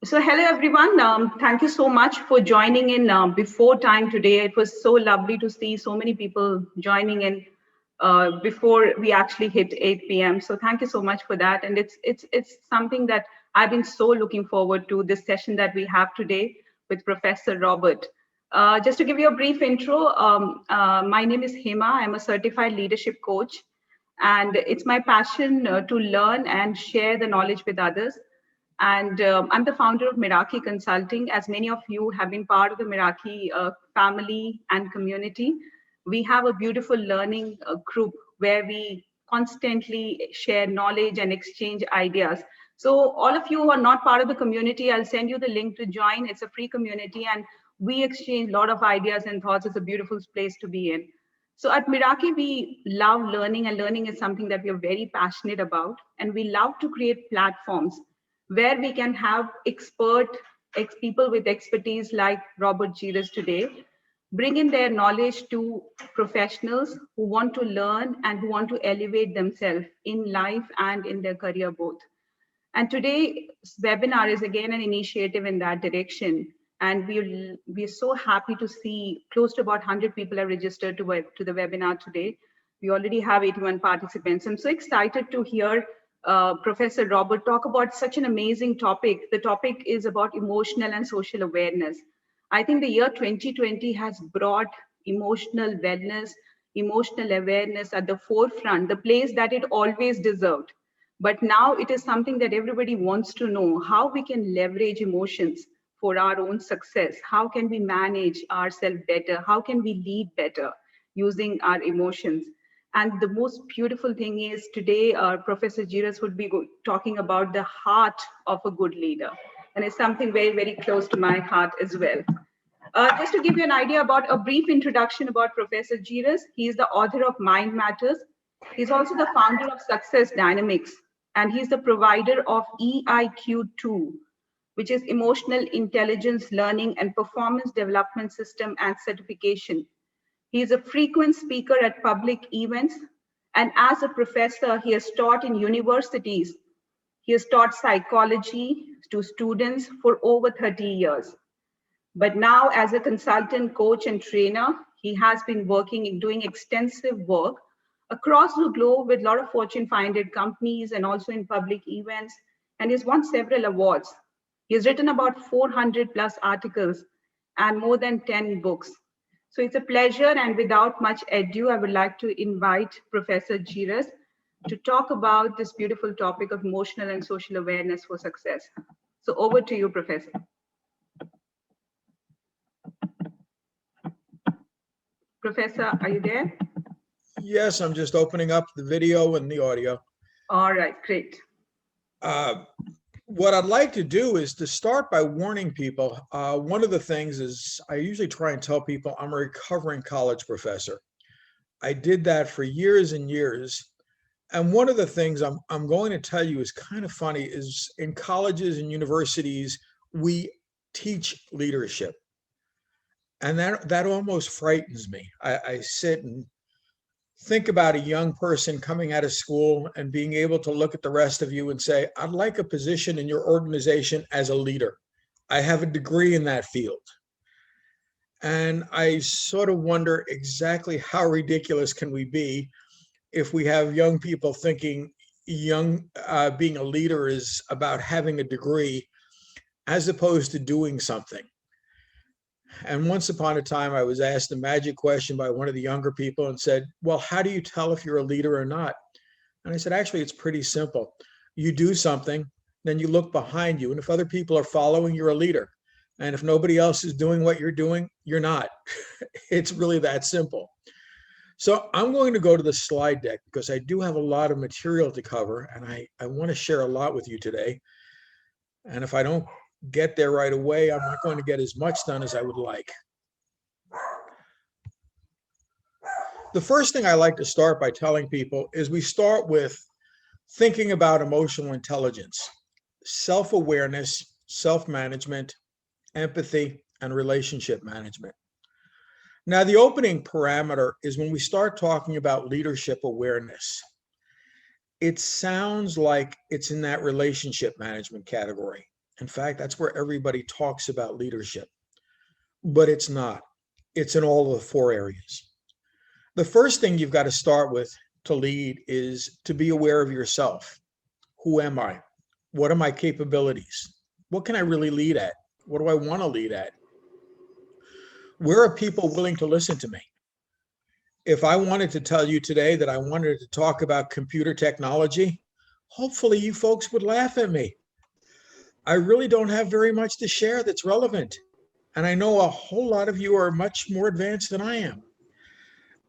So hello everyone. Thank you so much for joining in before time today. It was so lovely to see so many people joining in before we actually hit 8 p.m. So thank you so much for that. And it's something that I've been so looking forward to this session that we have today with Professor Robert. Just to give you a brief intro, my name is Hema. I'm a certified leadership coach, and it's my passion to learn and share the knowledge with others. And I'm the founder of Meraki Consulting. As many of you have been part of the Meraki family and community, we have a beautiful learning group where we constantly share knowledge and exchange ideas. So all of you who are not part of the community, I'll send you the link to join. It's a free community, and we exchange a lot of ideas and thoughts. It's a beautiful place to be in. So at Meraki, we love learning, and learning is something that we are very passionate about. And we love to create platforms where we can have people with expertise like Robert Jerus today, bring in their knowledge to professionals who want to learn and who want to elevate themselves in life and in their career both. And today's webinar is again an initiative in that direction. And we're so happy to see close to about 100 people are registered to the webinar today. We already have 81 participants. I'm so excited to hear Professor Robert talk about such an amazing topic. The topic is about emotional and social awareness. I think the year 2020 has brought emotional wellness, emotional awareness at the forefront, the place that it always deserved. But now it is something that everybody wants to know how we can leverage emotions for our own success. How can we manage ourselves better? How can we lead better using our emotions? And the most beautiful thing is today, Professor Jerus would be talking about the heart of a good leader. And it's something very, very close to my heart as well. Just to give you an idea about a brief introduction about Professor Jerus, he is the author of Mind Matters. He's also the founder of Success Dynamics, and he's the provider of EIQ2, which is Emotional Intelligence Learning and Performance Development System and Certification. He is a frequent speaker at public events, and as a professor, he has taught in universities. He has taught psychology to students for over 30 years. But now, as a consultant, coach, and trainer, he has been working in doing extensive work across the globe with a lot of Fortune 500 companies and also in public events, and he's won several awards. He has written about 400 plus articles and more than 10 books. So it's a pleasure, and without much ado, I would like to invite Professor Jerus to talk about this beautiful topic of emotional and social awareness for success. So over to you, Professor. Professor, are you there? Yes, I'm just opening up the video and the audio. All right, great. What I'd like to do is to start by warning people. One of the things is I usually try and tell people I'm a recovering college professor. I did that for years and years. And one of the things I'm going to tell you is kind of funny is in colleges and universities, we teach leadership. And that almost frightens me. I sit and think about a young person coming out of school and being able to look at the rest of you and say, I'd like a position in your organization as a leader. I have a degree in that field. And I sort of wonder exactly how ridiculous can we be if we have young people thinking being a leader is about having a degree as opposed to doing something. And once upon a time, I was asked a magic question by one of the younger people and said, well, how do you tell if you're a leader or not? And I said, actually, it's pretty simple. You do something, then you look behind you. And if other people are following, you're a leader. And if nobody else is doing what you're doing, you're not. It's really that simple. So I'm going to go to the slide deck because I do have a lot of material to cover. And I want to share a lot with you today. And if I don't get there right away, I'm not going to get as much done as I would like. The first thing I like to start by telling people is we start with thinking about emotional intelligence, self-awareness, self-management, empathy, and relationship management. Now, the opening parameter is when we start talking about leadership awareness. It sounds like it's in that relationship management category. In fact, that's where everybody talks about leadership, but it's not. It's in all of the four areas. The first thing you've got to start with to lead is to be aware of yourself. Who am I? What are my capabilities? What can I really lead at? What do I want to lead at? Where are people willing to listen to me? If I wanted to tell you today that I wanted to talk about computer technology, hopefully you folks would laugh at me. I really don't have very much to share that's relevant. And I know a whole lot of you are much more advanced than I am.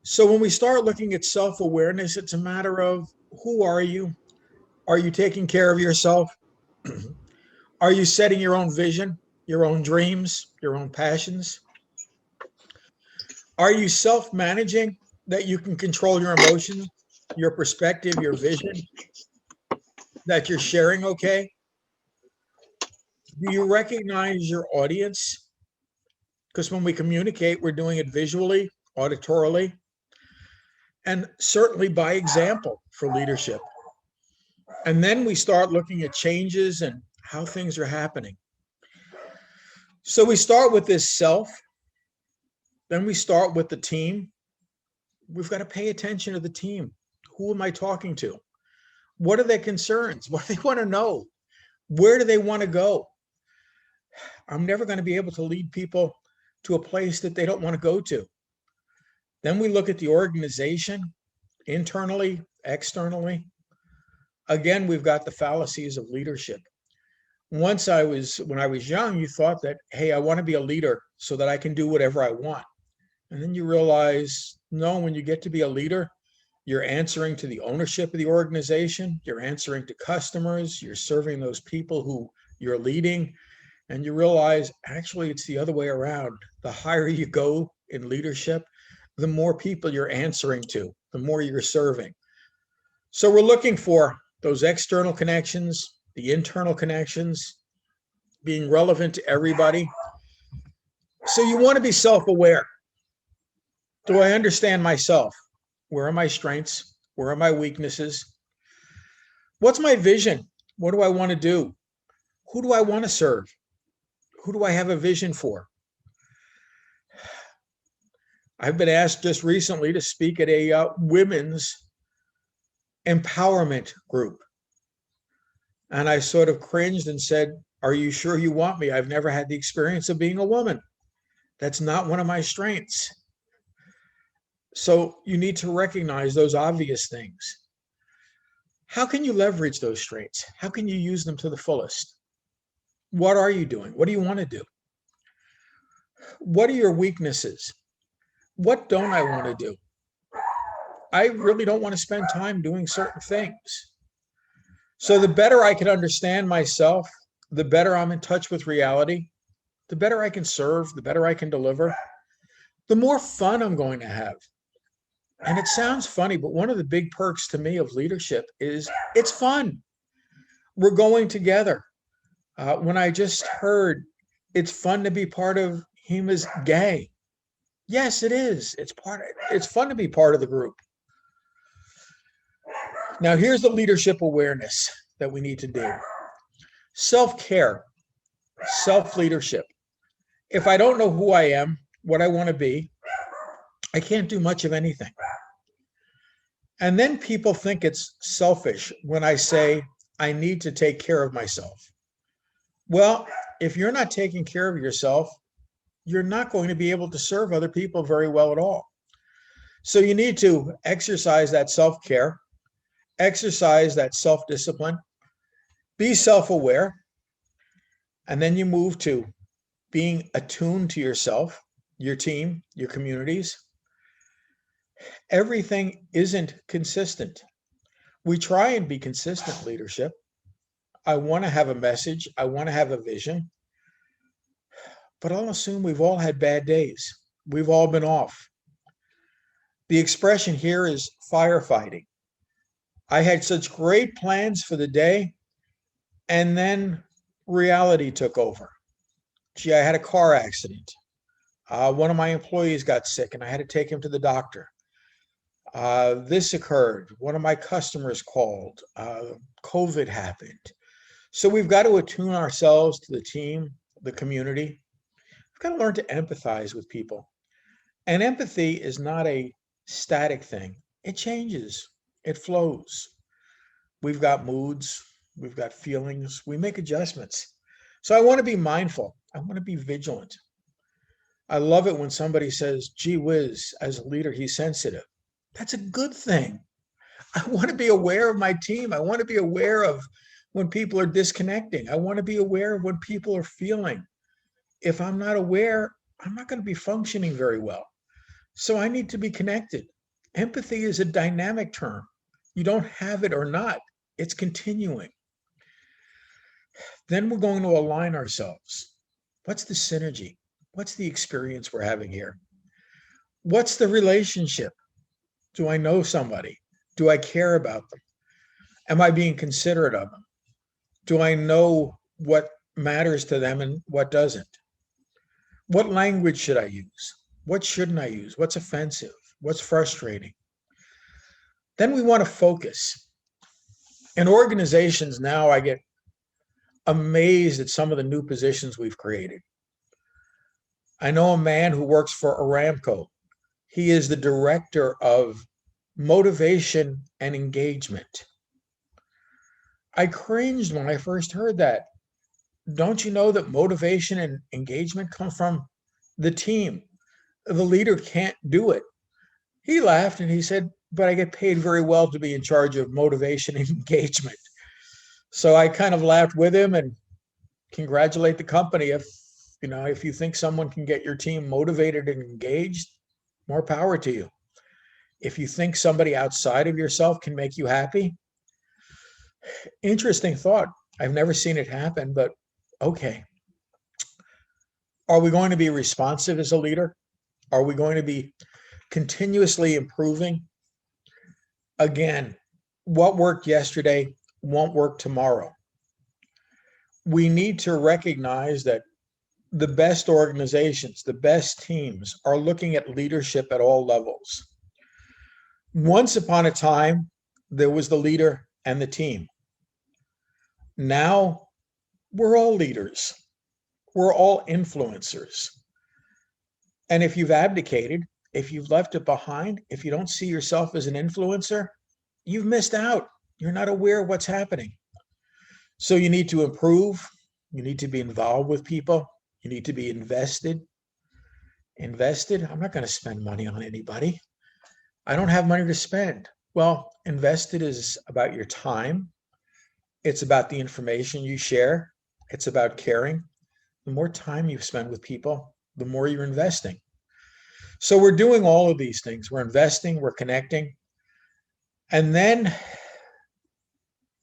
So when we start looking at self-awareness, it's a matter of who are you? Are you taking care of yourself? Are you setting your own vision, your own dreams, your own passions? Are you self-managing that you can control your emotions, your perspective, your vision, that you're sharing okay? Do you recognize your audience? Because when we communicate, we're doing it visually, auditorily, and certainly by example for leadership. And then we start looking at changes and how things are happening. So we start with this self, then we start with the team. We've got to pay attention to the team. Who am I talking to? What are their concerns? What do they want to know? Where do they want to go? I'm never going to be able to lead people to a place that they don't want to go to. Then we look at the organization, internally, externally. Again, we've got the fallacies of leadership. When I was young, you thought that, hey, I want to be a leader so that I can do whatever I want. And then you realize, no, when you get to be a leader, you're answering to the ownership of the organization, you're answering to customers, you're serving those people who you're leading, and you realize actually it's the other way around. The higher you go in leadership, the more people you're answering to, the more you're serving. So we're looking for those external connections, the internal connections, being relevant to everybody. So you want to be self-aware. Do I understand myself? Where are my strengths? Where are my weaknesses? What's my vision? What do I want to do? Who do I want to serve? Who do I have a vision for? I've been asked just recently to speak at a women's empowerment group. And I sort of cringed and said, are you sure you want me? I've never had the experience of being a woman. That's not one of my strengths. So you need to recognize those obvious things. How can you leverage those strengths? How can you use them to the fullest? What are you doing? What do you want to do? What are your weaknesses? What don't I want to do? I really don't want to spend time doing certain things. So the better I can understand myself, the better I'm in touch with reality, the better I can serve, the better I can deliver, the more fun I'm going to have. And it sounds funny, but one of the big perks to me of leadership is it's fun. We're going together. When I just heard it's fun to be part of HEMA's gang. Yes, it is. It's fun to be part of the group. Now, here's the leadership awareness that we need to do. Self-care, self-leadership. If I don't know who I am, what I want to be, I can't do much of anything. And then people think it's selfish when I say I need to take care of myself. Well, if you're not taking care of yourself, you're not going to be able to serve other people very well at all. So you need to exercise that self-care, exercise that self-discipline, be self-aware, and then you move to being attuned to yourself, your team, your communities. Everything isn't consistent. We try and be consistent leadership. I want to have a message. I want to have a vision. But I'll assume we've all had bad days. We've all been off. The expression here is firefighting. I had such great plans for the day, and then reality took over. Gee, I had a car accident. One of my employees got sick, and I had to take him to the doctor. This occurred. One of my customers called. COVID happened. So we've got to attune ourselves to the team, the community. We've got to learn to empathize with people. And empathy is not a static thing. It changes. It flows. We've got moods. We've got feelings. We make adjustments. So I want to be mindful. I want to be vigilant. I love it when somebody says, gee whiz, as a leader, he's sensitive. That's a good thing. I want to be aware of my team. I want to be aware of when people are disconnecting. I want to be aware of when people are feeling. If I'm not aware, I'm not going to be functioning very well. So I need to be connected. Empathy is a dynamic term. You don't have it or not. It's continuing. Then we're going to align ourselves. What's the synergy? What's the experience we're having here? What's the relationship? Do I know somebody? Do I care about them? Am I being considerate of them? Do I know what matters to them and what doesn't? What language should I use? What shouldn't I use? What's offensive? What's frustrating? Then we want to focus. In organizations now, I get amazed at some of the new positions we've created. I know a man who works for Aramco. He is the director of motivation and engagement. I cringed when I first heard that. Don't you know that motivation and engagement come from the team? The leader can't do it. He laughed and he said, but I get paid very well to be in charge of motivation and engagement. So I kind of laughed with him and congratulate the company. If you think someone can get your team motivated and engaged, more power to you. If you think somebody outside of yourself can make you happy, interesting thought. I've never seen it happen, but okay. Are we going to be responsive as a leader? Are we going to be continuously improving? Again, what worked yesterday won't work tomorrow. We need to recognize that the best organizations, the best teams are looking at leadership at all levels. Once upon a time, there was the leader and the team. Now, we're all leaders. We're all influencers. And if you've abdicated, if you've left it behind, if you don't see yourself as an influencer, you've missed out. You're not aware of what's happening. So you need to improve. You need to be involved with people. You need to be invested. Invested? I'm not going to spend money on anybody. I don't have money to spend. Well, invested is about your time. It's about the information you share. It's about caring. The more time you spend with people, the more you're investing. So we're doing all of these things. We're investing, we're connecting. And then,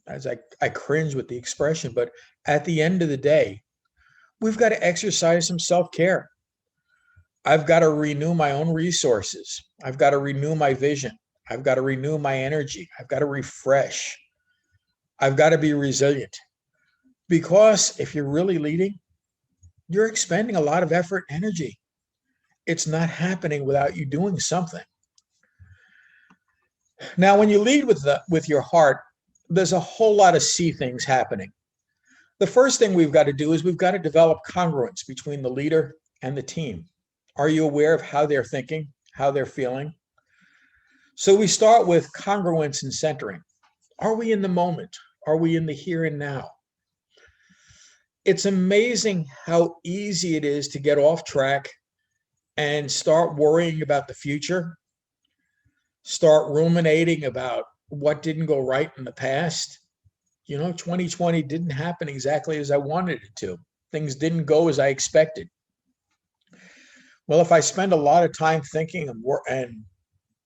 as I cringe with the expression, but at the end of the day, we've got to exercise some self-care. I've got to renew my own resources. I've got to renew my vision. I've got to renew my energy. I've got to refresh. I've got to be resilient. Because if you're really leading, you're expending a lot of effort and energy. It's not happening without you doing something. Now, when you lead with your heart, there's a whole lot of see things happening. The first thing we've got to do is we've got to develop congruence between the leader and the team. Are you aware of how they're thinking, how they're feeling? So we start with congruence and centering. Are we in the moment? Are we in the here and now? It's amazing how easy it is to get off track and start worrying about the future, start ruminating about what didn't go right in the past. 2020 didn't happen exactly as I wanted it to. Things didn't go as I expected. Well, if I spend a lot of time thinking and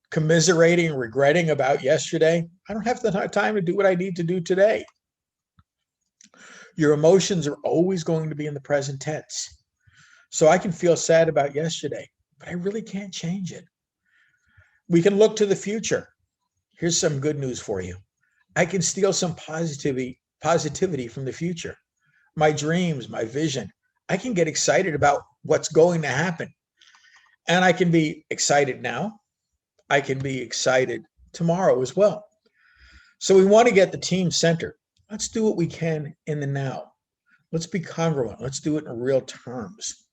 commiserating and regretting about yesterday, I don't have the time to do what I need to do today. Your emotions are always going to be in the present tense. So I can feel sad about yesterday, but I really can't change it. We can look to the future. Here's some good news for you. I can steal some positivity from the future. My dreams, my vision. I can get excited about what's going to happen. And I can be excited now. I can be excited tomorrow as well. So we want to get the team centered. Let's do what we can in the now. Let's be congruent. Let's do it in real terms.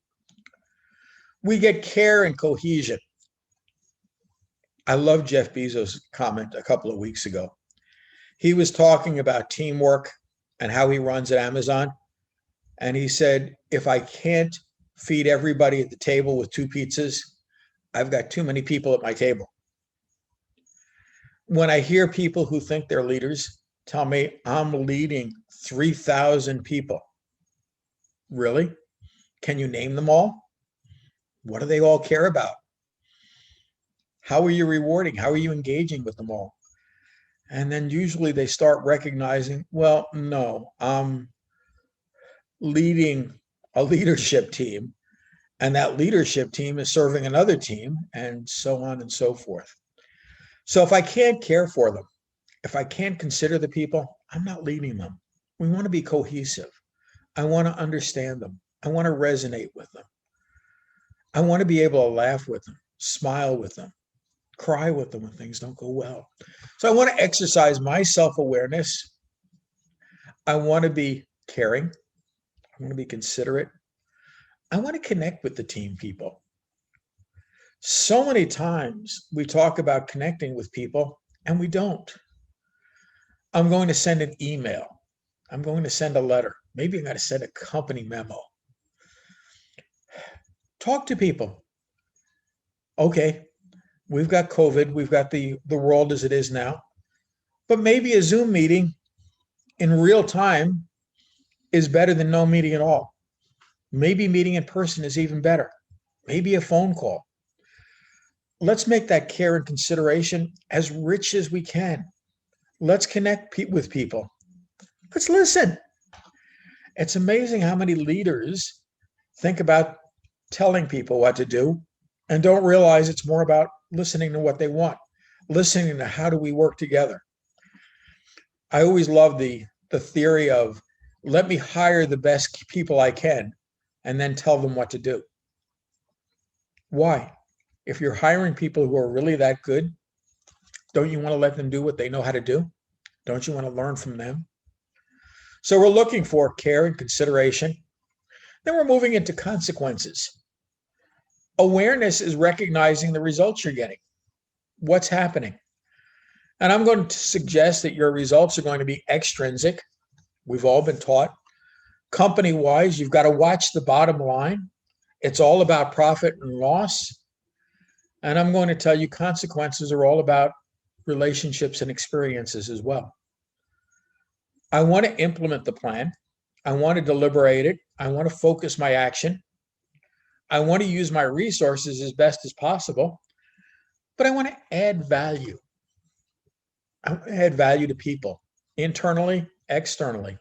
We get care and cohesion. I love Jeff Bezos' comment a couple of weeks ago. He was talking about teamwork and how he runs at Amazon. And he said, if I can't feed everybody at the table with 2 pizzas, I've got too many people at my table. When I hear people who think they're leaders tell me I'm leading 3,000 people, really? Can you name them all? What do they all care about? How are you rewarding? How are you engaging with them all? And then usually they start recognizing, well, no, I'm leading a leadership team, and that leadership team is serving another team, and so on and so forth. So if I can't care for them, if I can't consider the people, I'm not leading them. We want to be cohesive. I want to understand them. I want to resonate with them. I want to be able to laugh with them, smile with them, cry with them when things don't go well. So I want to exercise my self-awareness. I want to be caring. I want to be considerate. I want to connect with the team people. So many times we talk about connecting with people and we don't. I'm going to send an email. I'm going to send a letter. Maybe I'm going to send a company memo. Talk to people. Okay, we've got COVID. We've got the world as it is now. But maybe a Zoom meeting in real time is better than no meeting at all. Maybe meeting in person is even better. Maybe a phone call. Let's make that care and consideration as rich as we can. Let's connect with people. Let's listen. It's amazing how many leaders think about telling people what to do and don't realize it's more about listening to what they want, listening to how do we work together. I always love the theory of let me hire the best people I can and then tell them what to do. Why? If you're hiring people who are really that good, don't you want to let them do what they know how to do? Don't you want to learn from them? So we're looking for care and consideration. Then we're moving into consequences. Awareness is recognizing the results you're getting. What's happening? And I'm going to suggest that your results are going to be extrinsic. We've all been taught. Company-wise, you've got to watch the bottom line. It's all about profit and loss. And I'm going to tell you consequences are all about relationships and experiences as well. I want to implement the plan. I want to deliberate it. I want to focus my action. I want to use my resources as best as possible, but I want to add value. I want to add value to people, internally, externally.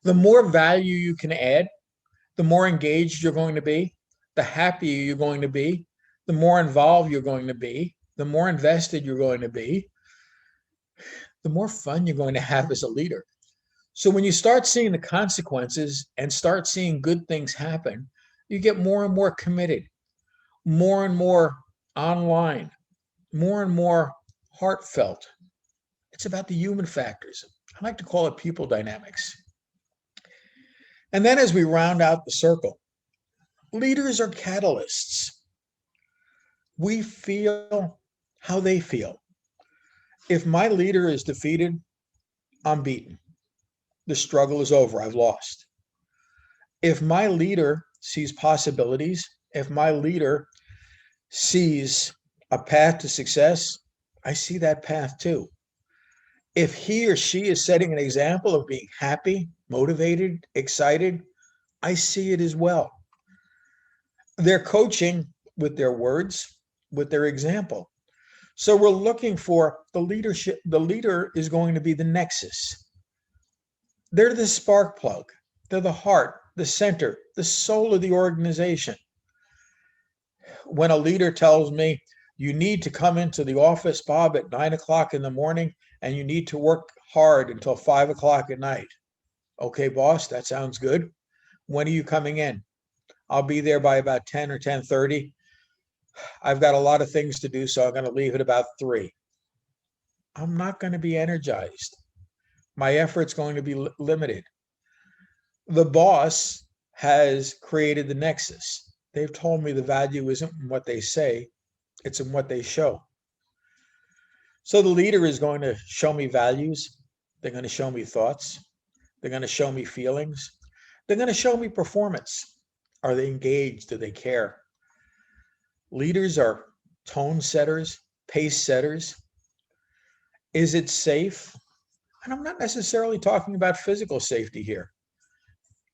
The more value you can add, the more engaged you're going to be, the happier you're going to be, the more involved you're going to be, the more invested you're going to be, the more fun you're going to have as a leader. So when you start seeing the consequences and start seeing good things happen, you get more and more committed, more and more online, more and more heartfelt. It's about the human factors. I like to call it people dynamics. And then as we round out the circle, leaders are catalysts. We feel how they feel. If my leader is defeated, I'm beaten. The struggle is over. I've lost. If my leader sees possibilities, if my leader sees a path to success, I see that path too. If he or she is setting an example of being happy, motivated, excited, I see it as well. They're coaching with their words, with their example. So we're looking for the leadership. The leader is going to be the nexus. They're the spark plug. They're the heart, the center, the soul of the organization. When a leader tells me, you need to come into the office, Bob, at 9 o'clock in the morning, and you need to work hard until 5 o'clock at night. Okay, boss, that sounds good. When are you coming in? I'll be there by about 10 or 10:30. I've got a lot of things to do, so I'm going to leave at about 3. I'm not going to be energized. My effort's going to be limited. The boss has created the nexus. They've told me the value isn't in what they say, it's in what they show. So the leader is going to show me values. They're going to show me thoughts. They're going to show me feelings. They're going to show me performance. Are they engaged? Do they care? Leaders are tone setters, pace setters. Is it safe? And I'm not necessarily talking about physical safety here.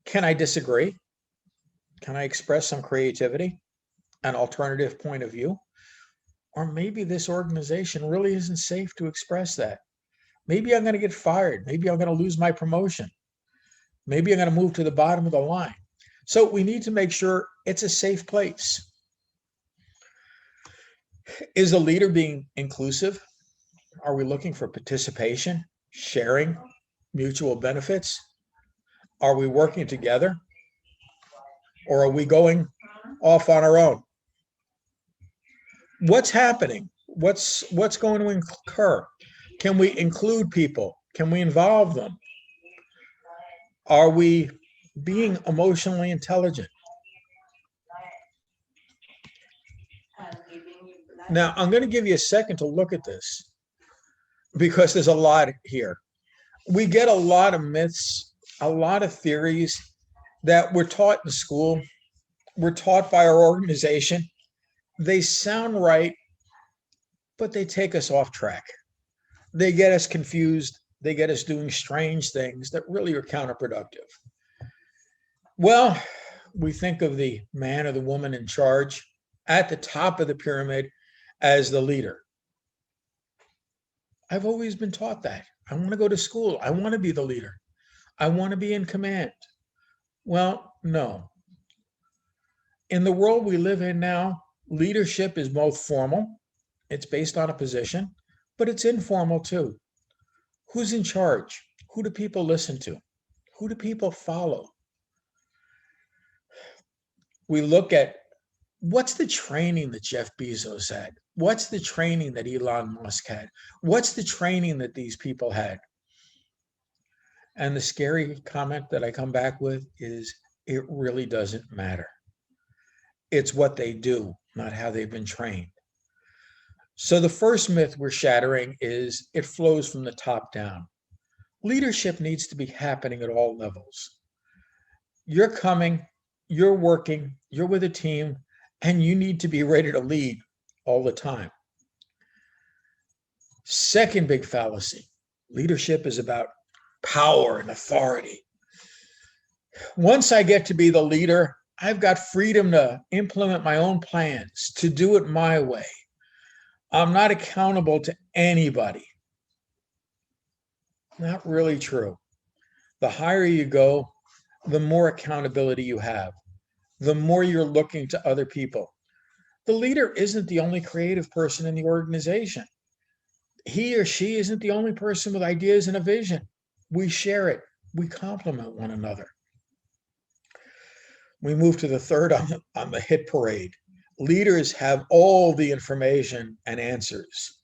Can I disagree? Can I express some creativity, an alternative point of view? Or maybe this organization really isn't safe to express that. Maybe I'm going to get fired. Maybe I'm going to lose my promotion. Maybe I'm going to move to the bottom of the line. So we need to make sure it's a safe place. Is the leader being inclusive? Are we looking for participation, sharing, mutual benefits? Are we working together? Or are we going off on our own? What's happening? What's going to occur? Can we include people? Can we involve them? Are we being emotionally intelligent? Now, I'm going to give you a second to look at this because there's a lot here. We get a lot of myths, a lot of theories that we're taught in school, we're taught by our organization. They sound right, but they take us off track. They get us confused. They get us doing strange things that really are counterproductive. Well, we think of the man or the woman in charge at the top of the pyramid as the leader. I've always been taught that. I want to go to school. I want to be the leader. I want to be in command. Well, no. In the world we live in now, leadership is both formal, it's based on a position, but it's informal too. Who's in charge? Who do people listen to? Who do people follow? We look at what's the training that Jeff Bezos had? What's the training that Elon Musk had? What's the training that these people had? And the scary comment that I come back with is it really doesn't matter. It's what they do, not how they've been trained. So the first myth we're shattering is it flows from the top down. Leadership needs to be happening at all levels. You're coming, you're working, you're with a team, and you need to be ready to lead all the time. Second big fallacy, leadership is about power and authority. Once I get to be the leader, I've got freedom to implement my own plans, to do it my way. I'm not accountable to anybody. Not really true. The higher you go, the more accountability you have, the more you're looking to other people. The leader isn't the only creative person in the organization. He or she isn't the only person with ideas and a vision. We share it. We complement one another. We move to the third on the hit parade. Leaders have all the information and answers.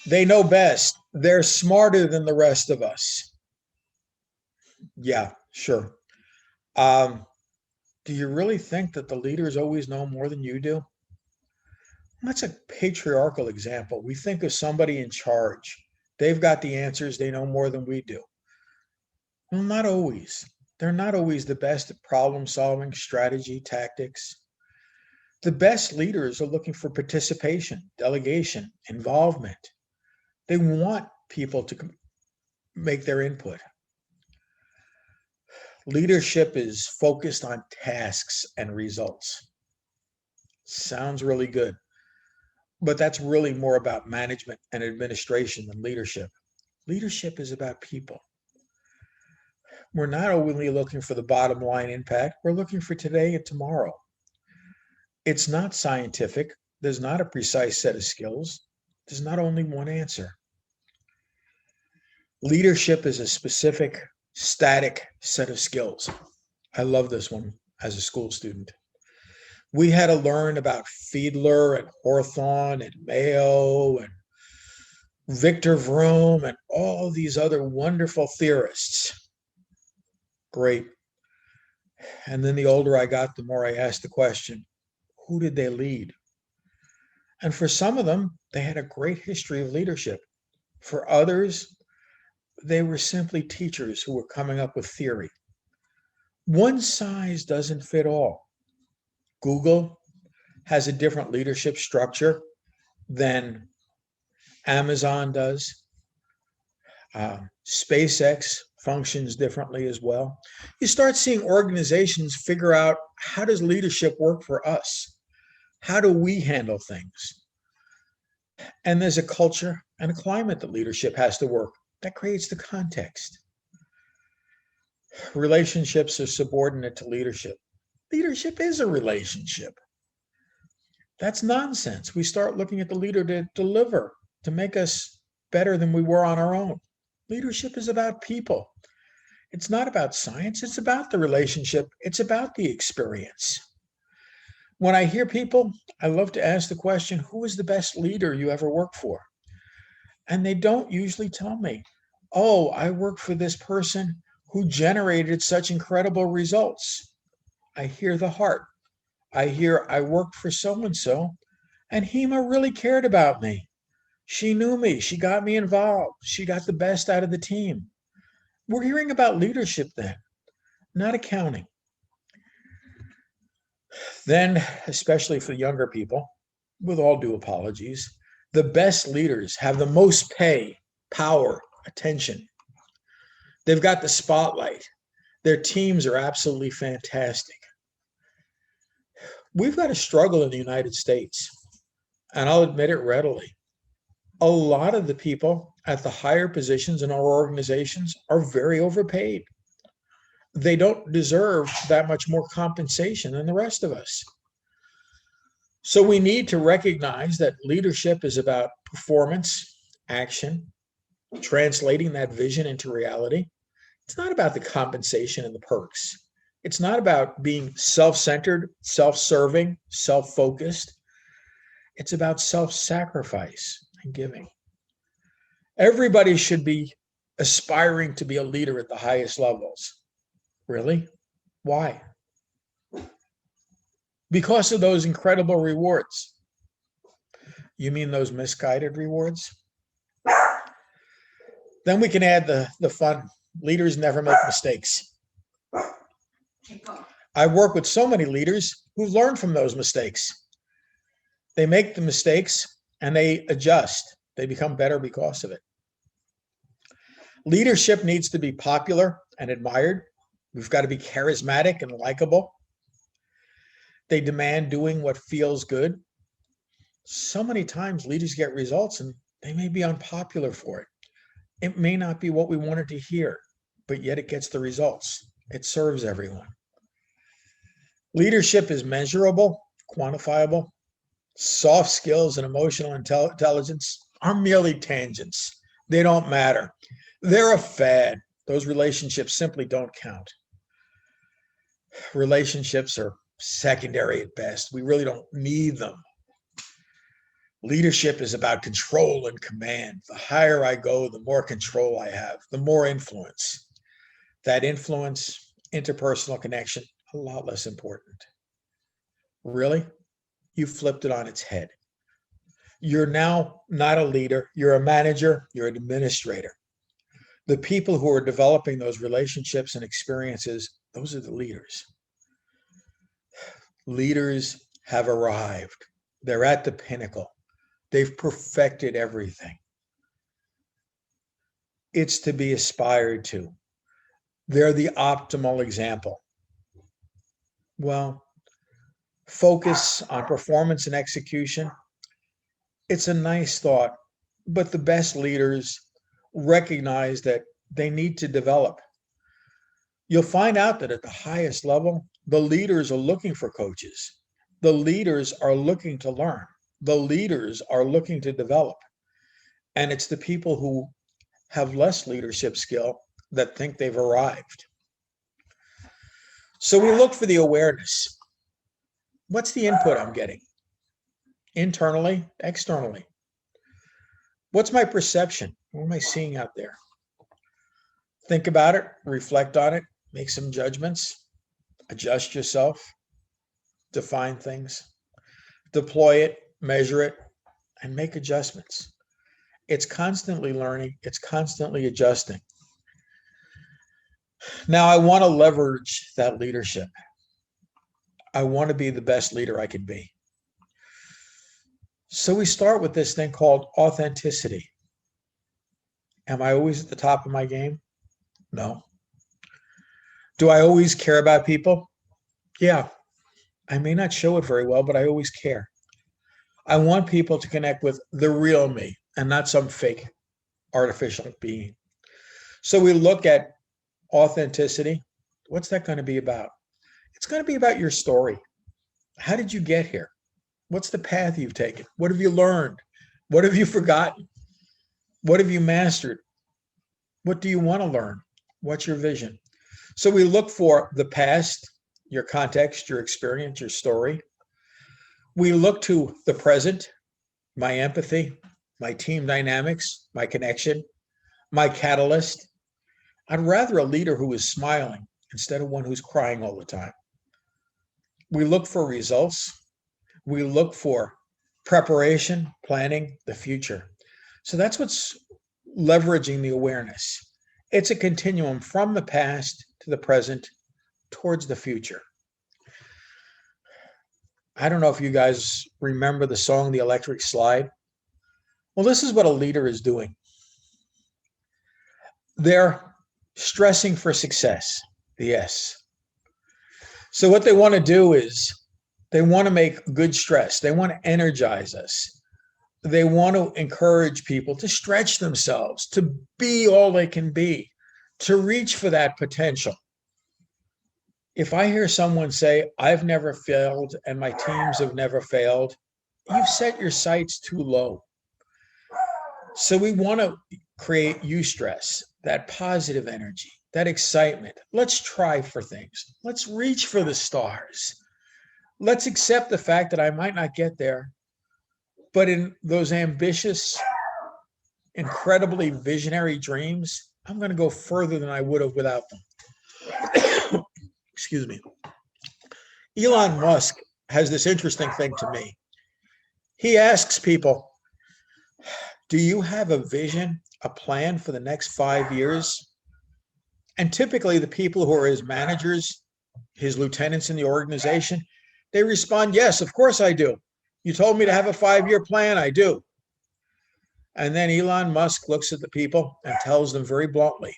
They know best. They're smarter than the rest of us. Yeah, sure. Do you really think that the leaders always know more than you do? That's a patriarchal example. We think of somebody in charge. They've got the answers. They know more than we do. Well, not always. They're not always the best at problem solving, strategy, tactics. The best leaders are looking for participation, delegation, involvement. They want people to make their input. Leadership is focused on tasks and results. Sounds really good, but that's really more about management and administration than leadership. Leadership is about people. We're not only looking for the bottom line impact, we're looking for today and tomorrow. It's not scientific. There's not a precise set of skills. There's not only one answer. Leadership is a specific, static set of skills. I love this one as a school student. We had to learn about Fiedler and Hawthorne and Mayo and Victor Vroom and all these other wonderful theorists. Great. And then the older I got, the more I asked the question, who did they lead? And for some of them, they had a great history of leadership. For others, they were simply teachers who were coming up with theory. One size doesn't fit all. Google has a different leadership structure than Amazon does. SpaceX functions differently as well. You start seeing organizations figure out, how does leadership work for us? How do we handle things? And there's a culture and a climate that leadership has to work. That creates the context. Relationships are subordinate to leadership. Leadership is a relationship. That's nonsense. We start looking at the leader to deliver, to make us better than we were on our own. Leadership is about people. It's not about science. It's about the relationship. It's about the experience. When I hear people, I love to ask the question, who is the best leader you ever worked for? And they don't usually tell me, oh, I work for this person who generated such incredible results. I hear the heart. I hear, I worked for so-and-so, and Hema really cared about me. She knew me. She got me involved. She got the best out of the team. We're hearing about leadership then, not accounting. Then, especially for younger people, with all due apologies, the best leaders have the most pay, power, attention. They've got the spotlight. Their teams are absolutely fantastic. We've got a struggle in the United States, and I'll admit it readily. A lot of the people at the higher positions in our organizations are very overpaid. They don't deserve that much more compensation than the rest of us. So we need to recognize that leadership is about performance, action, translating that vision into reality. It's not about the compensation and the perks. It's not about being self-centered, self-serving, self-focused. It's about self-sacrifice and giving. Everybody should be aspiring to be a leader at the highest levels. Really? Why? Because of those incredible rewards. You mean those misguided rewards? Then we can add the fun. Leaders never make mistakes. I work with so many leaders who learn from those mistakes. They make the mistakes and they adjust. They become better because of it. Leadership needs to be popular and admired. We've got to be charismatic and likable. They demand doing what feels good. So many times leaders get results and they may be unpopular for it. It may not be what we wanted to hear, but yet it gets the results. It serves everyone. Leadership is measurable, quantifiable. Soft skills and emotional intelligence are merely tangents. They don't matter. They're a fad. Those relationships simply don't count. Relationships are secondary at best. We really don't need them. Leadership is about control and command. The higher I go, the more control I have, the more influence. That influence, interpersonal connection, a lot less important. Really? You flipped it on its head. You're now not a leader. You're a manager. You're an administrator. The people who are developing those relationships and experiences, those are the leaders. Leaders have arrived. They're at the pinnacle. They've perfected everything. It's to be aspired to. They're the optimal example. Well, focus on performance and execution. It's a nice thought, but the best leaders recognize that they need to develop. You'll find out that at the highest level, the leaders are looking for coaches. The leaders are looking to learn. The leaders are looking to develop. And it's the people who have less leadership skill that think they've arrived. So we look for the awareness. What's the input I'm getting? Internally, externally. What's my perception? What am I seeing out there? Think about it, reflect on it, make some judgments, adjust yourself, define things, deploy it, measure it, and make adjustments. It's constantly learning, it's constantly adjusting. Now, I want to leverage that leadership. I want to be the best leader I can be. So we start with this thing called authenticity. Am I always at the top of my game? No. Do I always care about people? Yeah. I may not show it very well, but I always care. I want people to connect with the real me and not some fake artificial being. So we look at authenticity. What's that going to be about? It's going to be about your story. How did you get here? What's the path you've taken? What have you learned? What have you forgotten? What have you mastered? What do you want to learn? What's your vision? So we look for the past, your context, your experience, your story. We look to the present, my empathy, my team dynamics, my connection, my catalyst. I'd rather a leader who is smiling instead of one who's crying all the time. We look for results. We look for preparation, planning, the future. So that's what's leveraging the awareness. It's a continuum from the past to the present towards the future. I don't know if you guys remember the song, The Electric Slide. Well, this is what a leader is doing. They're stressing for success, the S. So what they want to do is they want to make good stress. They want to energize us. They want to encourage people to stretch themselves, to be all they can be, to reach for that potential. If I hear someone say, I've never failed and my teams have never failed, you've set your sights too low. So we want to create eustress, that positive energy, that excitement. Let's try for things. Let's reach for the stars. Let's accept the fact that I might not get there, but in those ambitious, incredibly visionary dreams, I'm going to go further than I would have without them. Excuse me. Elon Musk has this interesting thing to me. He asks people, do you have a vision, a plan for the next 5 years? And typically the people who are his managers, his lieutenants in the organization, they respond, yes, of course I do. You told me to have a 5-year plan. I do. And then Elon Musk looks at the people and tells them very bluntly,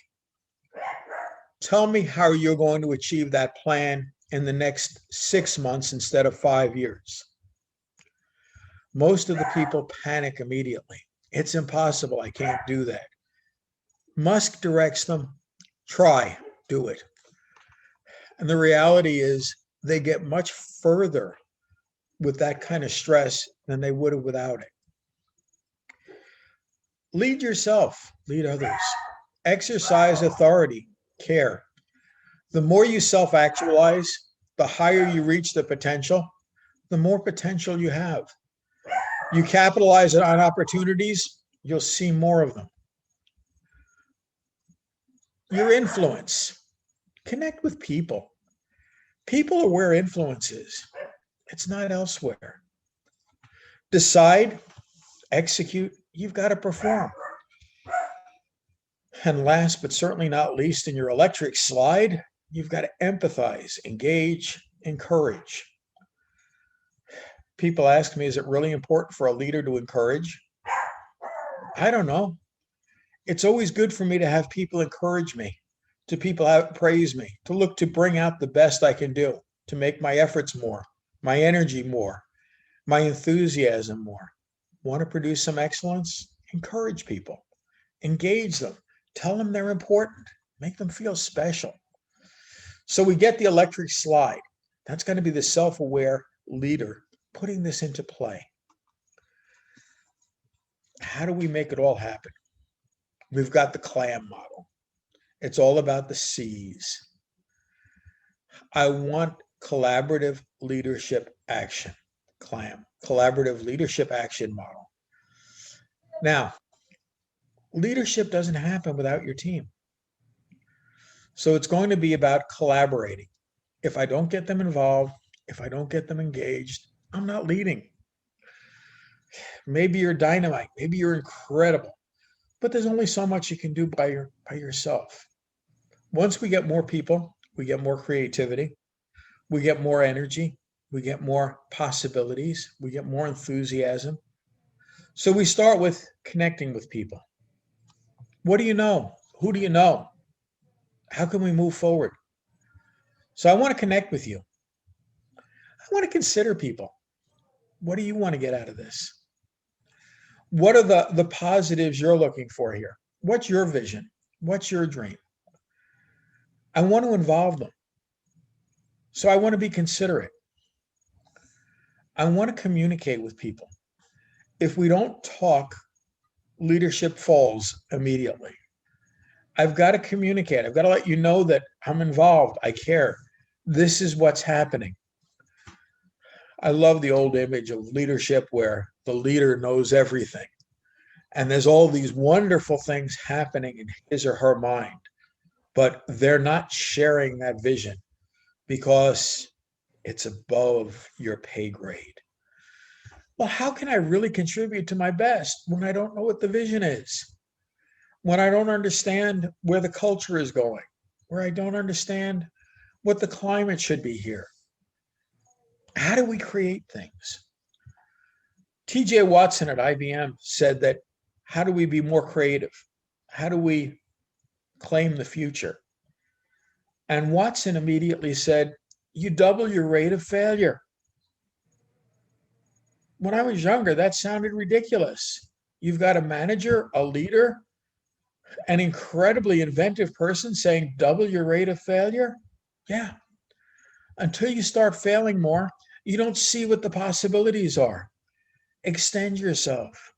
tell me how you're going to achieve that plan in the next 6 months instead of 5 years. Most of the people panic immediately. It's impossible. I can't do that. Musk directs them, try, do it. And the reality is they get much further with that kind of stress than they would have without it. Lead yourself, lead others. Exercise authority, care. The more you self-actualize, the higher you reach the potential, the more potential you have. You capitalize on opportunities, you'll see more of them. Your influence. Connect with people. People are where influence is. It's not elsewhere. Decide, execute, you've got to perform. And last but certainly not least, in your electric slide, you've got to empathize, engage, encourage. People ask me, is it really important for a leader to encourage? I don't know. It's always good for me to have people encourage me, to people praise me, to look to bring out the best I can do, to make my efforts more, my energy more, my enthusiasm more. Want to produce some excellence? Encourage people, engage them, tell them they're important, make them feel special. So we get the electric slide. That's going to be the self-aware leader putting this into play. How do we make it all happen? We've got the CLAM model. It's all about the C's. I want collaborative leadership action, CLAM, collaborative leadership action model. Now, Leadership doesn't happen without your team. So it's going to be about collaborating. If I don't get them involved, if I don't get them engaged, I'm not leading. Maybe you're dynamite, maybe you're incredible, but there's only so much you can do by yourself. Once we get more people, we get more creativity, we get more energy, we get more possibilities, we get more enthusiasm. So we start with connecting with people. What do you know? Who do you know? How can we move forward? So I want to connect with you. I want to consider people. What do you want to get out of this? What are the positives you're looking for here? What's your vision? What's your dream? I want to involve them. So I want to be considerate. I want to communicate with people. If we don't talk, leadership falls immediately. I've got to communicate. I've got to let you know that I'm involved. I care. This is what's happening. I love the old image of leadership where the leader knows everything. And there's all these wonderful things happening in his or her mind, but they're not sharing that vision because it's above your pay grade. Well, how can I really contribute to my best when I don't know what the vision is? When I don't understand where the culture is going, where I don't understand what the climate should be here? How do we create things? TJ Watson at IBM said that, how do we be more creative? How do we claim the future? And Watson immediately said, you double your rate of failure. When I was younger, that sounded ridiculous. You've got a manager, a leader, an incredibly inventive person saying double your rate of failure? Yeah. Until you start failing more, you don't see what the possibilities are. Extend yourself.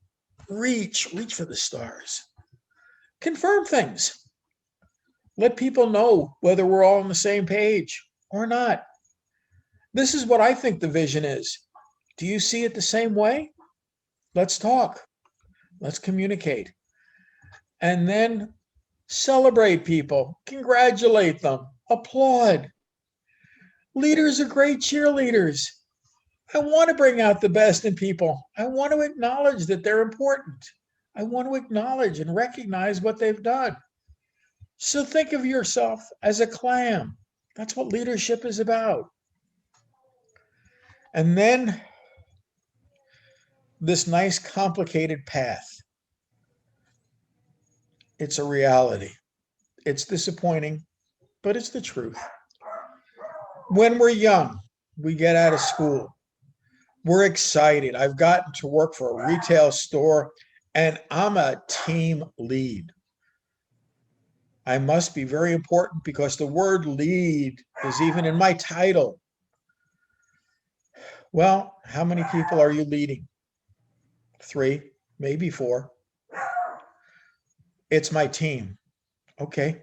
Reach for the stars. Confirm things. Let people know whether we're all on the same page or not. This is what I think the vision is. Do you see it the same way? Let's talk. Let's communicate. And then celebrate people, congratulate them, applaud. Leaders are great cheerleaders. I want to bring out the best in people. I want to acknowledge that they're important. I want to acknowledge and recognize what they've done. So think of yourself as a clam. That's what leadership is about. And then this nice complicated path. It's a reality. It's disappointing, but it's the truth. When we're young, we get out of school. We're excited. I've gotten to work for a retail store and I'm a team lead. I must be very important because the word lead is even in my title. Well, how many people are you leading? 3, maybe 4. It's my team. Okay.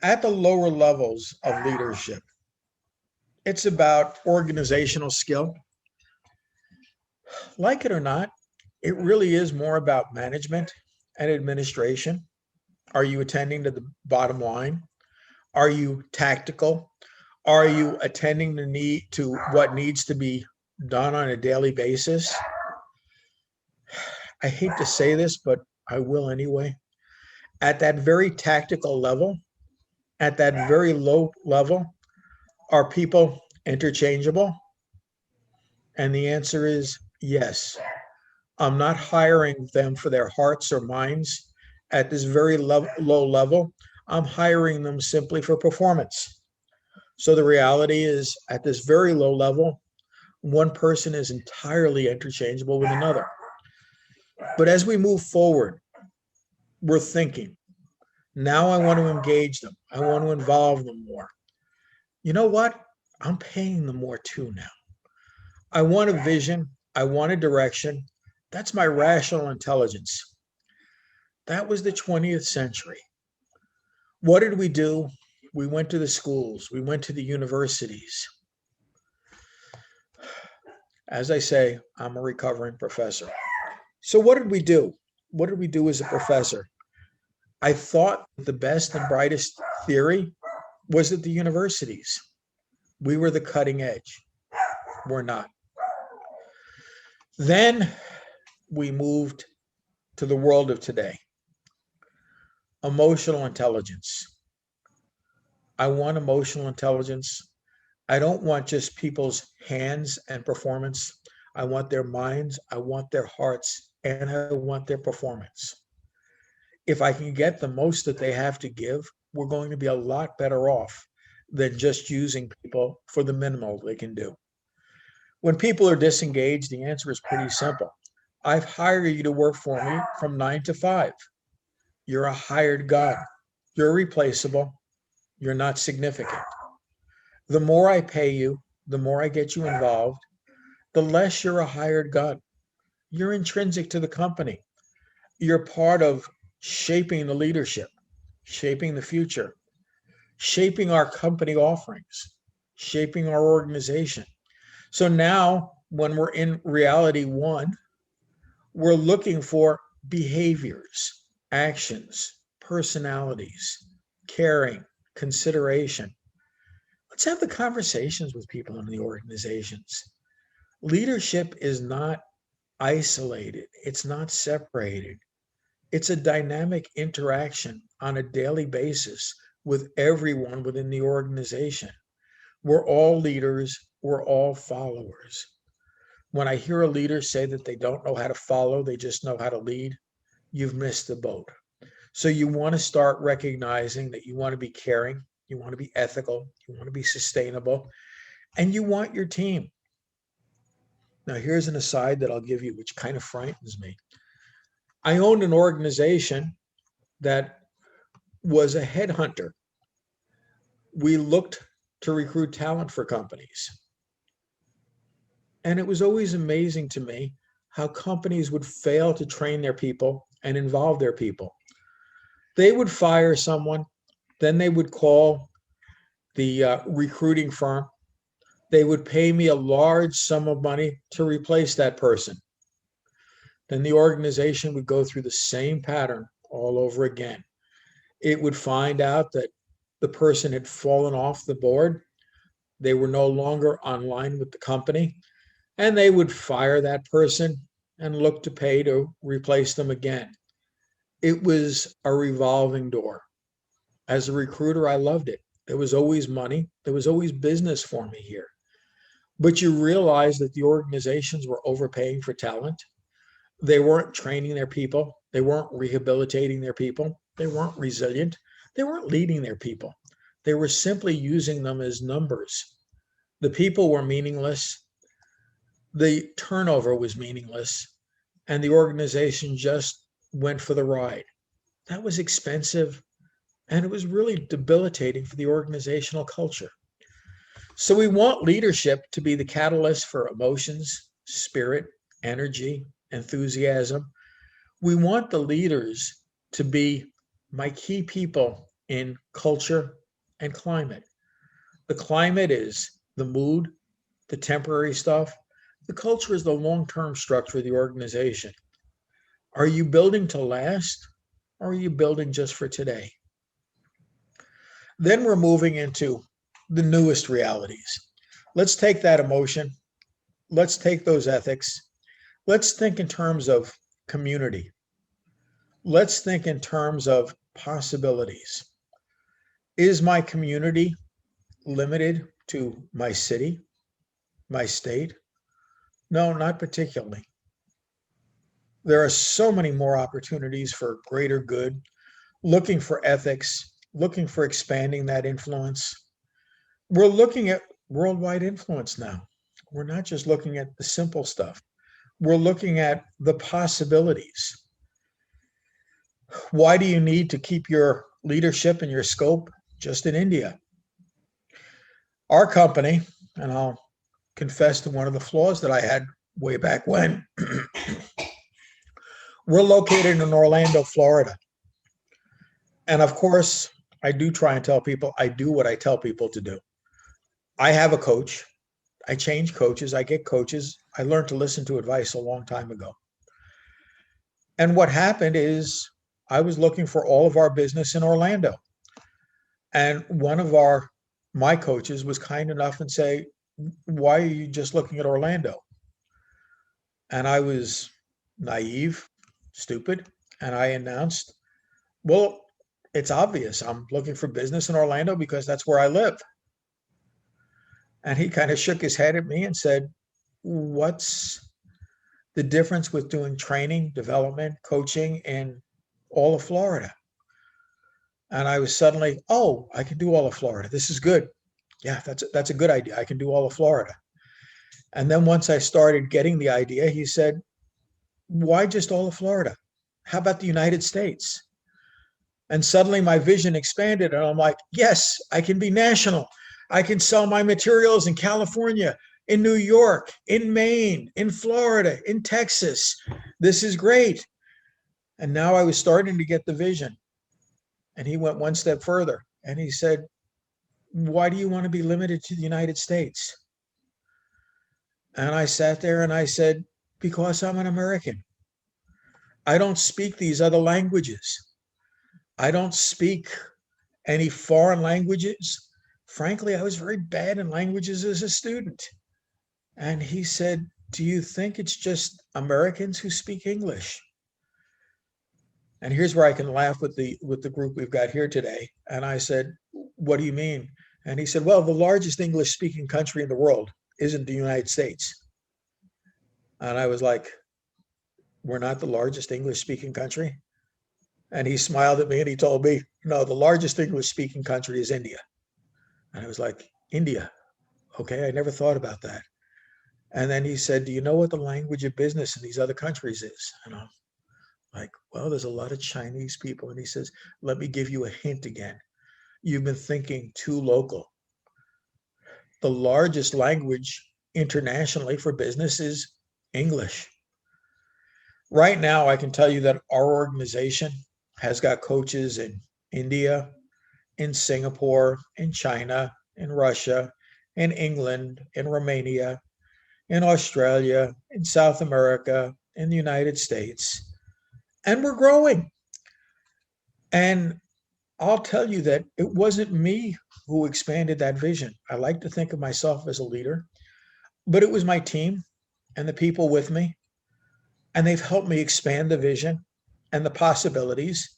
At the lower levels of leadership, it's about organizational skill. Like it or not, it really is more about management and administration. Are you attending to the bottom line? Are you tactical? Are you attending to what needs to be done on a daily basis? I hate to say this, but I will anyway. At that very tactical level, at that very low level, are people interchangeable? And the answer is yes. I'm not hiring them for their hearts or minds at this very low level. I'm hiring them simply for performance. So the reality is, at this very low level, one person is entirely interchangeable with another. But as we move forward, we're thinking, now I want to engage them. I want to involve them more. You know what? I'm paying them more too now. I want a vision. I want a direction. That's my rational intelligence. That was the 20th century. What did we do? We went to the schools. We went to the universities. As I say, I'm a recovering professor. So what did we do? what did we do as a professor? I thought the best and brightest theory was at the universities. We were the cutting edge. We're not. Then we moved to the world of today. Emotional intelligence. I want emotional intelligence. I don't want just people's hands and performance. I want their minds, I want their hearts, and I want their performance. If I can get the most that they have to give, we're going to be a lot better off than just using people for the minimal they can do. When people are disengaged, the answer is pretty simple. I've hired you to work for me from 9 to 5. You're a hired gun. You're replaceable. You're not significant. The more I pay you, the more I get you involved, the less you're a hired gun. You're intrinsic to the company. You're part of shaping the leadership, shaping the future, shaping our company offerings, shaping our organization. So now, when we're in reality one, we're looking for behaviors, actions, personalities, caring, consideration. Let's have the conversations with people in the organizations. Leadership is not isolated. It's not separated. It's a dynamic interaction on a daily basis with everyone within the organization. We're all leaders. We're all followers. When I hear a leader say that they don't know how to follow, they just know how to lead, you've missed the boat. So you want to start recognizing that you want to be caring, you want to be ethical, you want to be sustainable, and you want your team. Now, here's an aside that I'll give you, which kind of frightens me. I owned an organization that was a headhunter. We looked to recruit talent for companies. And it was always amazing to me how companies would fail to train their people and involve their people. They would fire someone, then they would call the recruiting firm. They would pay me a large sum of money to replace that person. Then the organization would go through the same pattern all over again. It would find out that the person had fallen off the board. They were no longer online with the company, and they would fire that person and look to pay to replace them again. It was a revolving door. As a recruiter, I loved it. There was always money. There was always business for me here. But you realize that the organizations were overpaying for talent. They weren't training their people. They weren't rehabilitating their people. They weren't resilient. They weren't leading their people. They were simply using them as numbers. The people were meaningless. The turnover was meaningless. And the organization just went for the ride. That was expensive. And it was really debilitating for the organizational culture. So we want leadership to be the catalyst for emotions, spirit, energy, enthusiasm. We want the leaders to be my key people in culture and climate. The climate is the mood, the temporary stuff. The culture is the long-term structure of the organization. Are you building to last, or are you building just for today? Then we're moving into the newest realities. Let's take that emotion. Let's take those ethics. Let's think in terms of community. Let's think in terms of possibilities. Is my community limited to my city, my state? No, not particularly. There are so many more opportunities for greater good, looking for ethics, looking for expanding that influence. We're looking at worldwide influence now. We're not just looking at the simple stuff. We're looking at the possibilities. Why do you need to keep your leadership and your scope just in India? Our company, and I'll confess to one of the flaws that I had way back when, we're located in Orlando, Florida. And of course, I do try and tell people, I do what I tell people to do. I have a coach. I change coaches. I get coaches. I learned to listen to advice a long time ago. And what happened is I was looking for all of our business in Orlando. And one of my coaches was kind enough and say, why are you just looking at Orlando? And I was naive, stupid. And I announced, well, it's obvious. I'm looking for business in Orlando because that's where I live. And he kind of shook his head at me and said, what's the difference with doing training, development, coaching in all of Florida? And I was suddenly, oh, I can do all of Florida. This is good. Yeah, that's a good idea. I can do all of Florida. And then once I started getting the idea, he said, why just all of Florida? How about the United States? And suddenly my vision expanded and I'm like, yes, I can be national. I can sell my materials in California, in New York, in Maine, in Florida, in Texas. This is great. And now I was starting to get the vision. And he went one step further and he said, why do you want to be limited to the United States? And I sat there and I said, because I'm an American. I don't speak these other languages. I don't speak any foreign languages. Frankly, I was very bad in languages as a student. And he said, do you think it's just Americans who speak English? And here's where I can laugh with the group we've got here today. And I said, what do you mean? And he said, well, the largest English speaking country in the world isn't the United States. And I was like, we're not the largest English speaking country? And he smiled at me and he told me, no, the largest English speaking country is India. And I was like, India? Okay, I never thought about that. And then he said, do you know what the language of business in these other countries is? And I'm like, well, there's a lot of Chinese people. And he says, let me give you a hint again. You've been thinking too local. The largest language internationally for business is English. Right now, I can tell you that our organization has got coaches in India, in Singapore, in China, in Russia, in England, in Romania, in Australia, in South America, in the United States, and we're growing. And I'll tell you that it wasn't me who expanded that vision. I like to think of myself as a leader, but it was my team and the people with me, and they've helped me expand the vision and the possibilities.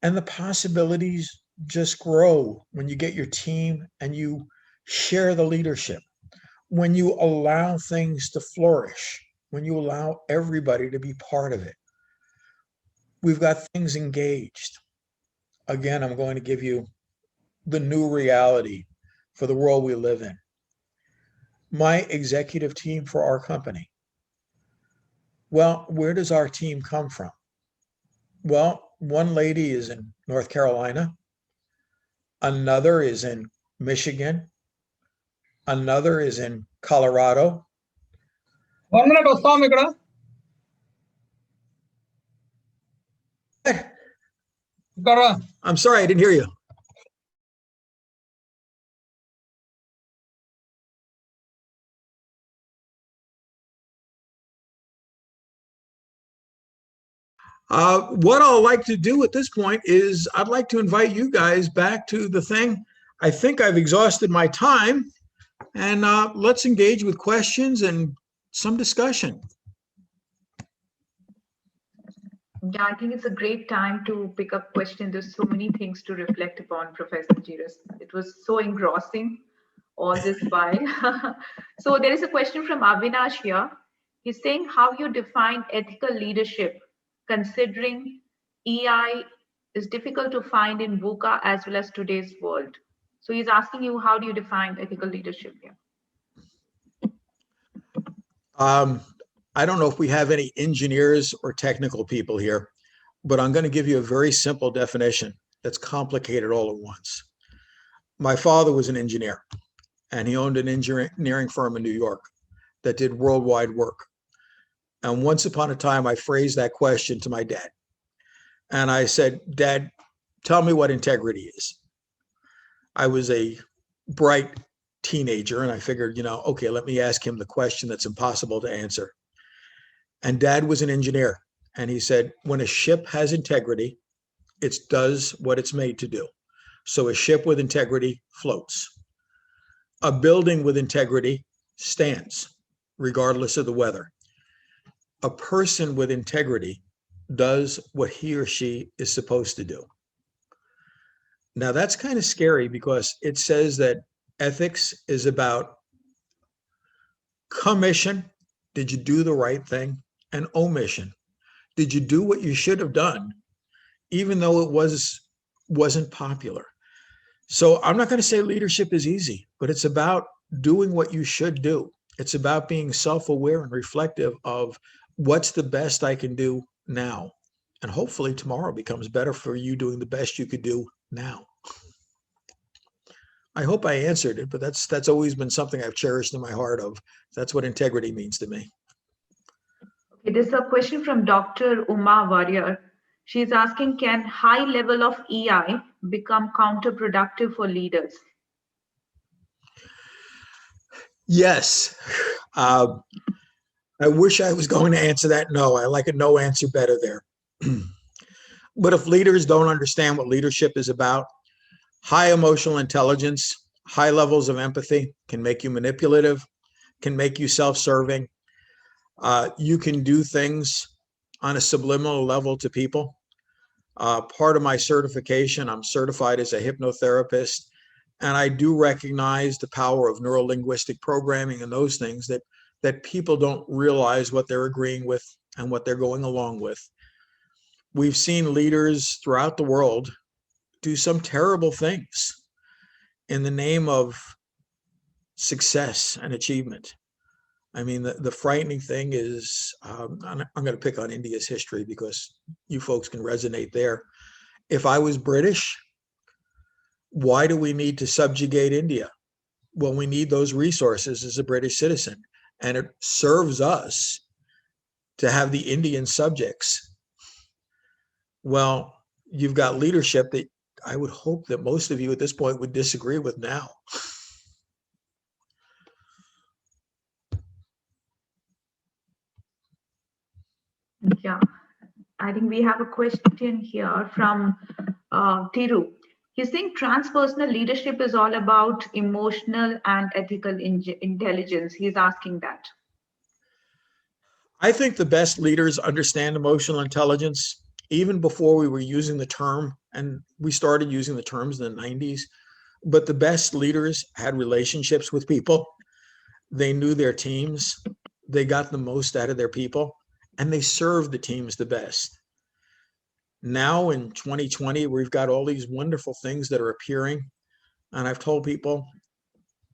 And the possibilities just grow when you get your team and you share the leadership, when you allow things to flourish, when you allow everybody to be part of it. We've got things engaged. Again, I'm going to give you the new reality for the world we live in. My executive team for our company. Well, where does our team come from? Well, one lady is in North Carolina. Another is in Michigan. Another is in Colorado. 1 minute వస్తాం ఇక్కడ. I'm sorry, I didn't hear you. What I'll like to do at this point is I'd like to invite you guys back to the thing. I think I've exhausted my time, and let's engage with questions and some discussion. Yeah, I think it's a great time to pick up questions. There's so many things to reflect upon, Professor Jerus. It was so engrossing all this while. So there is a question from Avinash here. He's saying how you define ethical leadership, considering EI is difficult to find in VUCA as well as today's world. So he's asking you, how do you define ethical leadership here? I don't know if we have any engineers or technical people here, but I'm going to give you a very simple definition that's complicated all at once. My father was an engineer, and he owned an engineering firm in New York that did worldwide work. And once upon a time, I phrased that question to my dad. And I said, Dad, tell me what integrity is. I was a bright teenager, and I figured, okay, let me ask him the question that's impossible to answer. And Dad was an engineer, And he said, when a ship has integrity, it does what it's made to do. So a ship with integrity floats. A building with integrity stands, regardless of the weather. A person with integrity does what he or she is supposed to do. Now, that's kind of scary because it says that ethics is about commission, did you do the right thing? And omission, did you do what you should have done, even though it wasn't popular? So I'm not going to say leadership is easy, but it's about doing what you should do. It's about being self-aware and reflective of what's the best I can do now. And hopefully tomorrow becomes better for you doing the best you could do now. I hope I answered it, but that's always been something I've cherished in my heart of. That's what integrity means to me. Okay, there's a question from Dr. Uma Warrior. She's asking, can high level of EI become counterproductive for leaders? Yes. I wish I was going to answer that no. I like a no answer better there. But if leaders don't understand what leadership is about, high emotional intelligence, high levels of empathy can make you manipulative, can make you self-serving. You can do things on a subliminal level to people. Part of my certification, I'm certified as a hypnotherapist, and I do recognize the power of neuro-linguistic programming and those things that people don't realize what they're agreeing with and what they're going along with. We've seen leaders throughout the world do some terrible things in the name of success and achievement. I mean, the frightening thing is, I'm going to pick on India's history because you folks can resonate there. If I was British, why do we need to subjugate India? Well, we need those resources as a British citizen, and it serves us to have the Indian subjects. Well, you've got leadership that I would hope that most of you at this point would disagree with now. Yeah, I think we have a question here from Tiru. He's saying transpersonal leadership is all about emotional and ethical intelligence. He's asking that. I think the best leaders understand emotional intelligence even before we were using the term, and we started using the terms in the 90s. But the best leaders had relationships with people. They knew their teams. They got the most out of their people, and they served the teams the best. Now in 2020, we've got all these wonderful things that are appearing. And I've told people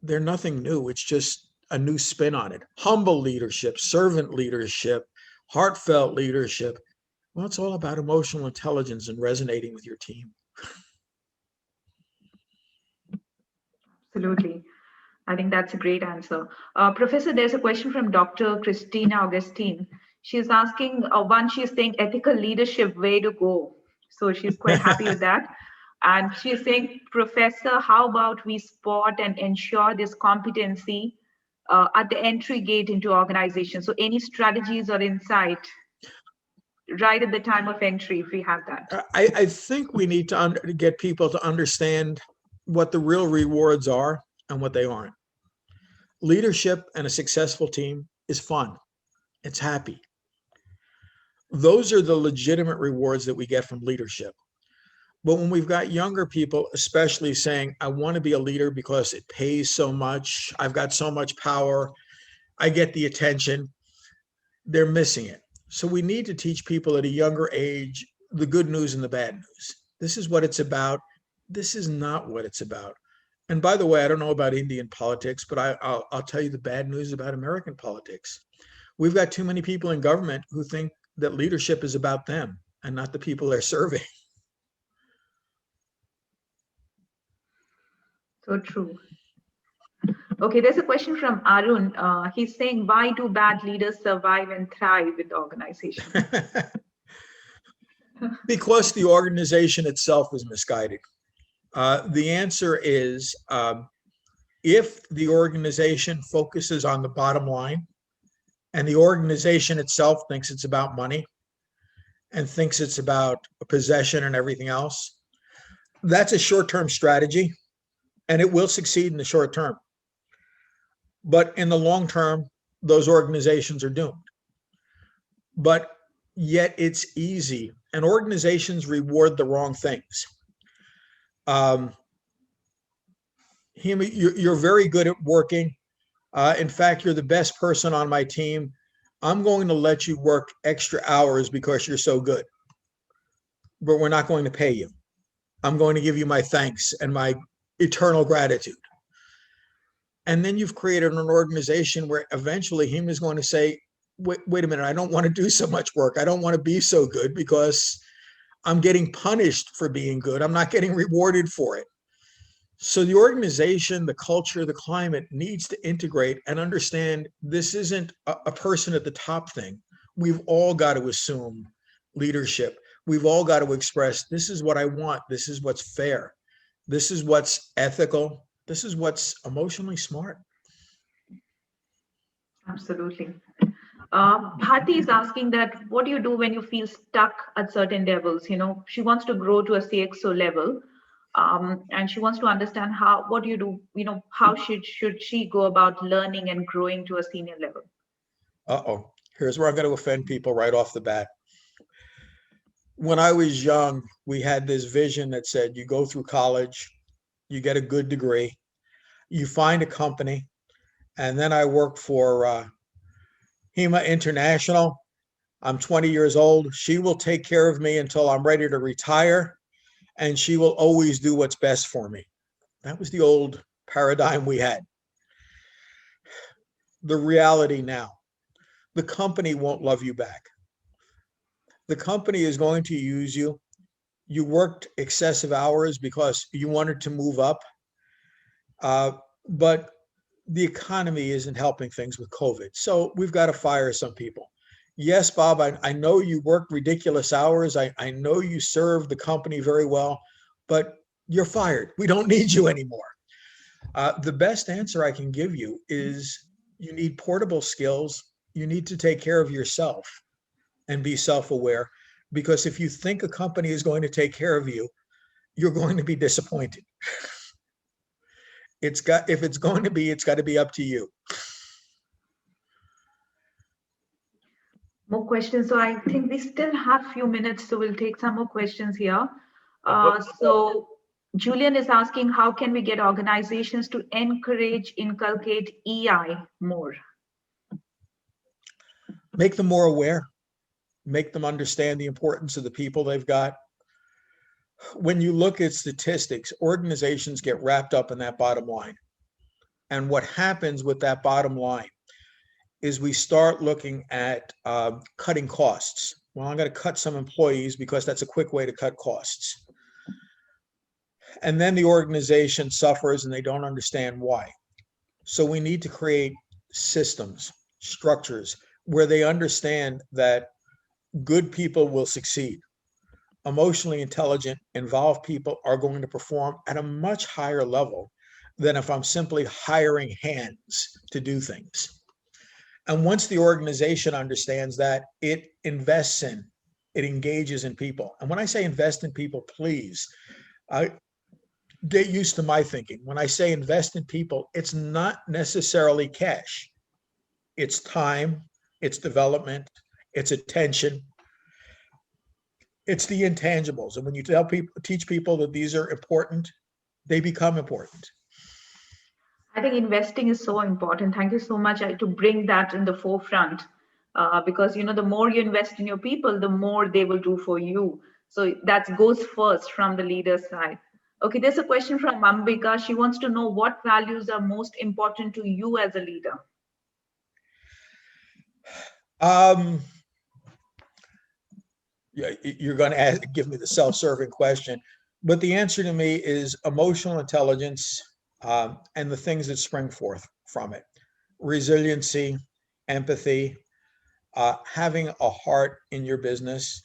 they're nothing new. It's just a new spin on it. Humble leadership, servant leadership, heartfelt leadership. Well, it's all about emotional intelligence and resonating with your team. Absolutely. I think that's a great answer. Professor, there's a question from Dr. Christina Augustine. She's asking, she's saying ethical leadership, way to go. So she's quite happy with that. And she's saying, Professor, how about we spot and ensure this competency at the entry gate into organization? So any strategies or insight right at the time of entry, if we have that? I think we need to get people to understand what the real rewards are and what they aren't. Leadership and a successful team is fun. It's happy. Those are the legitimate rewards that we get from leadership. But when we've got younger people, especially saying, I want to be a leader because it pays so much, I've got so much power, I get the attention, they're missing it. So we need to teach people at a younger age the good news and the bad news. This is what it's about. This is not what it's about. And by the way, I don't know about Indian politics, but I'll tell you the bad news about American politics. We've got too many people in government who think that leadership is about them and not the people they're serving. So true. Okay, there's a question from Arun. He's saying, why do bad leaders survive and thrive with the organization? Because the organization itself is misguided. The answer is, if the organization focuses on the bottom line and the organization itself thinks it's about money, and thinks it's about possession and everything else, that's a short-term strategy, and it will succeed in the short term. But in the long term, those organizations are doomed. But yet it's easy, and organizations reward the wrong things. You're very good at working. In fact, you're the best person on my team. I'm going to let you work extra hours because you're so good, but we're not going to pay you. I'm going to give you my thanks and my eternal gratitude. And then you've created an organization where eventually him is going to say, wait a minute, I don't want to do so much work. I don't want to be so good because I'm getting punished for being good. I'm not getting rewarded for it. So the organization, the culture, the climate needs to integrate and understand this isn't a person at the top thing. We've all got to assume leadership. We've all got to express, this is what I want. This is what's fair. This is what's ethical. This is what's emotionally smart. Absolutely. Bhati is asking that, what do you do when you feel stuck at certain levels? She wants to grow to a CXO level. And she wants to understand what do you do, how should she go about learning and growing to a senior level? Uh-oh, here's where I'm going to offend people right off the bat. When I was young, we had this vision that said you go through college, you get a good degree, you find a company, and then I worked for HEMA International. I'm 20 years old. She will take care of me until I'm ready to retire, and she will always do what's best for me. That was the old paradigm we had. The reality now, the company won't love you back. The company is going to use you. You worked excessive hours because you wanted to move up, but the economy isn't helping things with COVID. So we've got to fire some people. Yes, Bob, I know you worked ridiculous hours. I know you served the company very well, but you're fired. We don't need you anymore. The best answer I can give you is you need portable skills. You need to take care of yourself and be self-aware, because if you think a company is going to take care of you, you're going to be disappointed. If it's going to be, it's got to be up to you. More questions. So I think we still have a few minutes, so we'll take some more questions here. So Julian is asking, how can we get organizations to inculcate EI more? Make them more aware. Make them understand the importance of the people they've got. When you look at statistics, organizations get wrapped up in that bottom line. And what happens with that bottom line is we start looking at cutting costs. Well, I'm going to cut some employees because that's a quick way to cut costs. And then the organization suffers and they don't understand why. So we need to create systems, structures where they understand that good people will succeed. Emotionally intelligent, involved people are going to perform at a much higher level than if I'm simply hiring hands to do things. And once the organization understands that, it invests in, it engages in people. And when I say invest in people, please get used to my thinking. When I say invest in people, it's not necessarily cash. It's time, it's development, it's attention. It's the intangibles. And when you teach people that these are important, they become important. I think investing is so important. Thank you so much to bring that in the forefront, because the more you invest in your people, the more they will do for you. So that goes first from the leader's side. Okay, there's a question from Ambika. She wants to know what values are most important to you as a leader. Yeah, you're going to give me the self-serving question, but the answer to me is emotional intelligence and the things that spring forth from it: resiliency, empathy, having a heart in your business.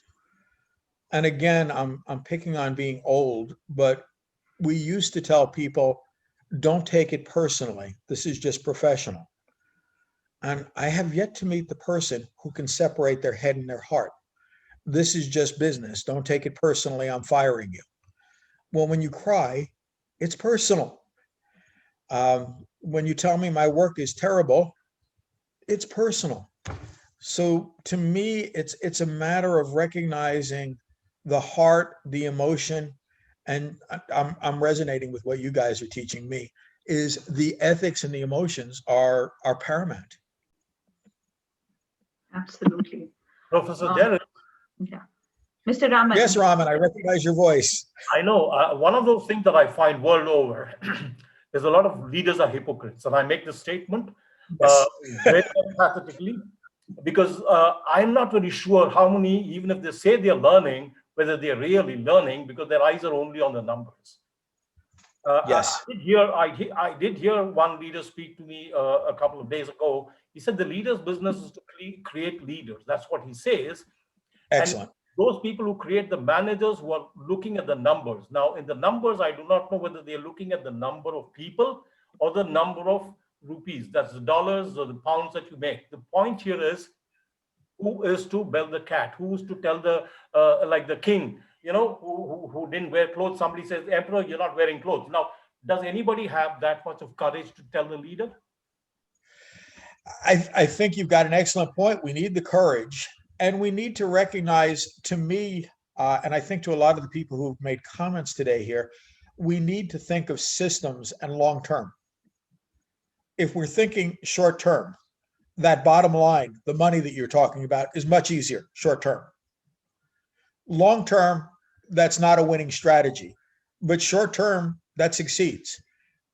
And again, I'm picking on being old, but we used to tell people, don't take it personally. This is just professional. And I have yet to meet the person who can separate their head and their heart. this is just business. Don't take it personally. I'm firing you. Well, when you cry, it's personal. When you tell me my work is terrible, it's personal. So to me, it's a matter of recognizing the heart, the emotion, and I'm resonating with what you guys are teaching me, is the ethics and the emotions are paramount. Absolutely. Professor Um, Jerus, yeah. Mr. Raman. Yes, Raman, I recognize your voice. I know one of those things that I find world over is a lot of leaders are hypocrites. And I make this statement Yes. very emphatically because I'm not very sure how many, even if they say they're learning, whether they're really learning because their eyes are only on the numbers. Yes. I did hear one leader speak to me a couple of days ago. He said the leader's business is to create leaders. That's what he says. Excellent. And those people who create the managers who are looking at the numbers. Now, in the numbers, I do not know whether they're looking at the number of people or the number of rupees. That's the dollars or the pounds that you make. The point here is who is to bell the cat? Who is to tell the, like the king, who didn't wear clothes? Somebody says, Emperor, you're not wearing clothes. Now, does anybody have that much of courage to tell the leader? I think you've got an excellent point. We need the courage, and we need to recognize, to me, and I think to a lot of the people who've made comments today here, we need to think of systems and long term. If we're thinking short term, that bottom line, the money that you're talking about, is much easier short term. Long term, that's not a winning strategy, but short term, that succeeds.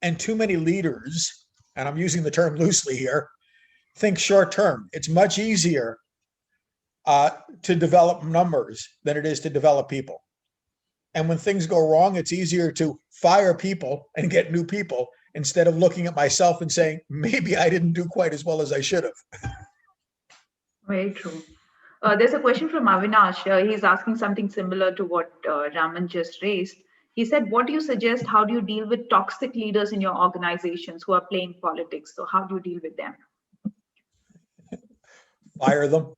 And too many leaders, and I'm using the term loosely here, think short term. It's much easier to develop numbers than it is to develop people. And when things go wrong, it's easier to fire people and get new people instead of looking at myself and saying, maybe I didn't do quite as well as I should have. Very true. There's a question from Avinash. He's asking something similar to what Raman just raised. He said, what do you suggest? How do you deal with toxic leaders in your organizations who are playing politics? So how do you deal with them? Fire them.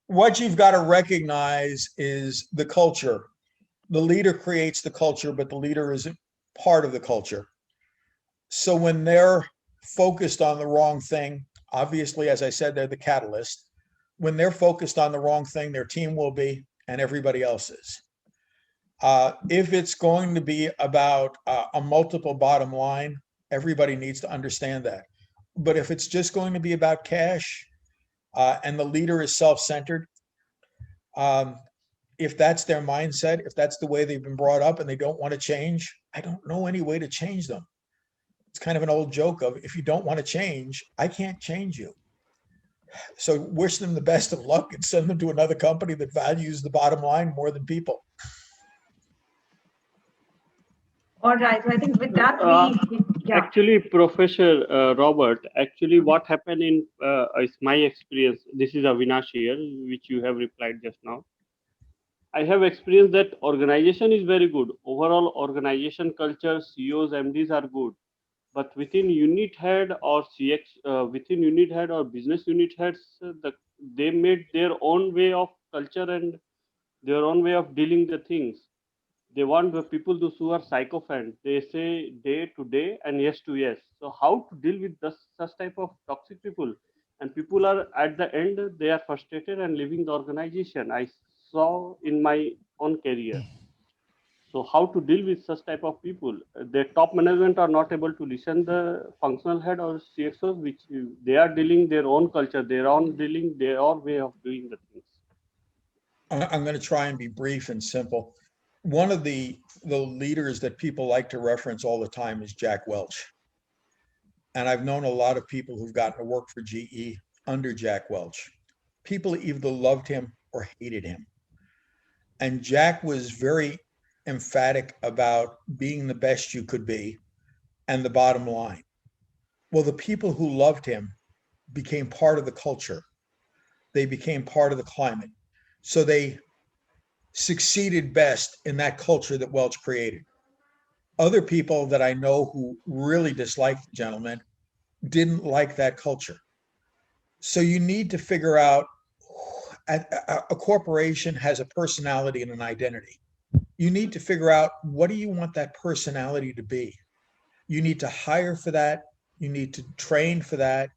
What you've got to recognize is the culture. The leader creates the culture, but the leader isn't part of the culture. So when they're focused on the wrong thing, obviously, as I said, they're the catalyst. When they're focused on the wrong thing, their team will be, and everybody else is. If it's going to be about a multiple bottom line, everybody needs to understand that. But if it's just going to be about cash and the leader is self-centered, if that's their mindset, if that's the way they've been brought up and they don't want to change, I don't know any way to change them. It's kind of an old joke of, if you don't want to change, I can't change you. So wish them the best of luck and send them to another company that values the bottom line more than people. All right. So I think with that, yeah. Actually, Professor Robert, actually what happened in is my experience. This is Avinash here, which you have replied just now. I have experienced that organization is very good. Overall organization culture, CEOs, MDs are good. But within unit head or CX, within unit head or business unit heads, they made their own way of culture and their own way of dealing the things. They want the people those who are sycophant. They say day to day and yes to yes. So how to deal with such type of toxic people? And people are at the end, they are frustrated and leaving the organization. I saw in my own career. So how to deal with such type of people? The top management are not able to listen the functional head or CXOs, which they are dealing their own culture, their own dealing, their own way of doing the things. I'm going to try and be brief and simple. One of the leaders that people like to reference all the time is Jack Welch. And I've known a lot of people who've gotten to work for GE under Jack Welch. People either loved him or hated him. And Jack was very emphatic about being the best you could be and the bottom line. Well, the people who loved him became part of the culture. They became part of the climate. So they succeeded best in that culture that Welch created. Other people that I know who really disliked the gentleman didn't like that culture. So you need to figure out a corporation has a personality and an identity. You need to figure out, what do you want that personality to be? You need to hire for that. You need to train for that.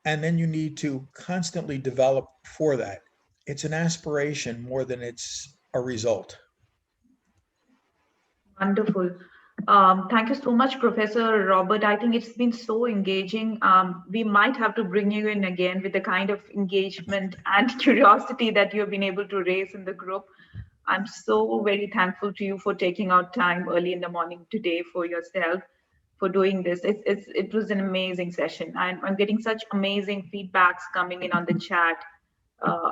And then you need to constantly develop for that. It's an aspiration more than it's a result. Wonderful. Thank you so much, Professor Robert. I think it's been so engaging. We might have to bring you in again with the kind of engagement and curiosity that you've been able to raise in the group. I'm so very thankful to you for taking out time early in the morning today for yourself, for doing this. It was an amazing session. I'm getting such amazing feedbacks coming in on the chat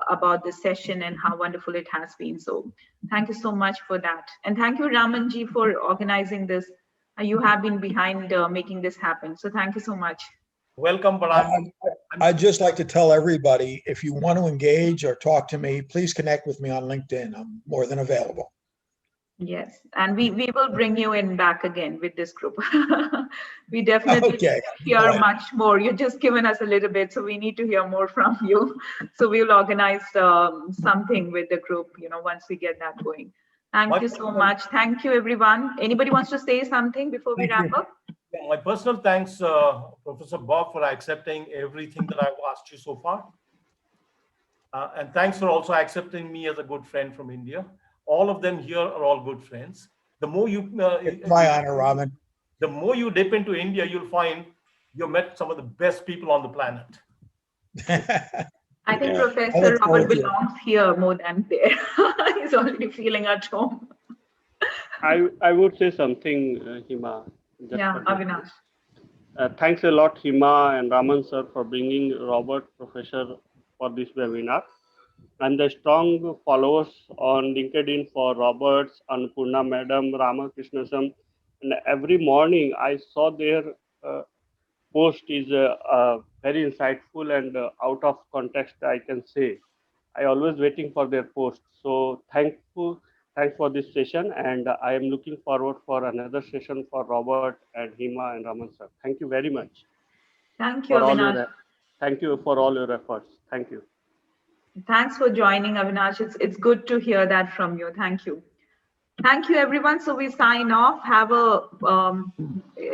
about this session and how wonderful it has been. So thank you so much for that. And thank you, Ramanji, for organizing this. You have been behind making this happen. So thank you so much. Welcome, but I'd just like to tell everybody, if you want to engage or talk to me, please connect with me on LinkedIn. I'm more than available. Yes, and we will bring you in back again with this group. We definitely hear much more. You've just given us a little bit, so we need to hear more from you. So we'll organize something with the group, once we get that going. Thank you so much. Thank you, everyone. Anybody wants to say something before we wrap up? My personal thanks, Professor Bob, for accepting everything that I've asked you so far. And thanks for also accepting me as a good friend from India. All of them here are all good friends. The more you, it's my honor, Raman. The more you dip into India, you'll find you met some of the best people on the planet. I think Professor Robert belongs here more than there. He's already feeling at home. I would say something, Hima. Yeah, Avinash. Thanks a lot, Hima and Raman sir, for bringing Robert, Professor, for this webinar. And the strong followers on LinkedIn for Roberts, Annapurna Madam, Ramakrishna Sam. And every morning I saw their post is very insightful and out of context, I can say. I always waiting for their post. So thanks for this session. And I am looking forward for another session for Robert and Hima and Raman sir. Thank you very much. Thank you, Avinash. Thank you for all your efforts. Thank you. Thanks for joining, Avinash. It's good to hear that from you. Thank you. Thank you, everyone. So we sign off. Have a,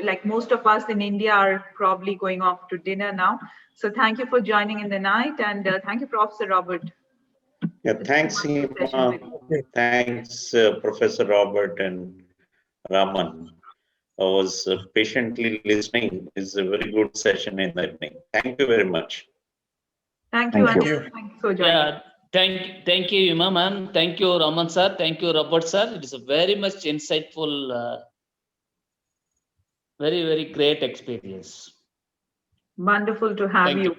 like most of us in India are probably going off to dinner now. So thank you for joining in the night. And thank you, Professor Robert. Yeah, thanks, Hima. Thanks, Professor Robert and Raman. I was patiently listening. It's a very good session in the evening. Thank you very much. Thank you. Thank you for joining. Yeah, thank you, Hima ma'am. Thank you, Raman sir. Thank you, Robert sir. It is a very much insightful, very, very great experience. Wonderful to have you.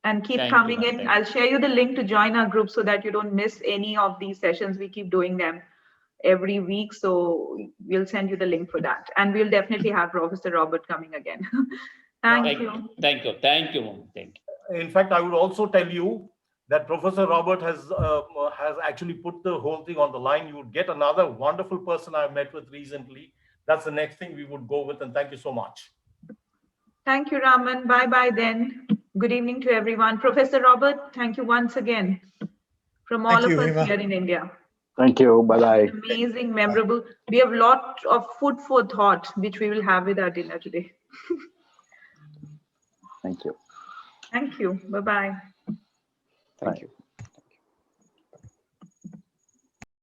And keep coming in. I'll share you the link to join our group so that you don't miss any of these sessions. We keep doing them every week. So we'll send you the link for that. And we'll definitely have Professor Robert coming again. Thank you. Thank you. Thank you, ma'am. Thank you. In fact, I would also tell you that Professor Robert has actually put the whole thing on the line. You would get another wonderful person I met with recently. That's the next thing we would go with. And thank you so much. Thank you, Raman. Bye-bye then. Good evening to everyone. Professor Robert, thank you once again from all of us here in India. Thank you. Bye-bye. Amazing, memorable. We have a lot of food for thought, which we will have with our dinner today. Thank you. Thank you. Bye-bye. Thank you.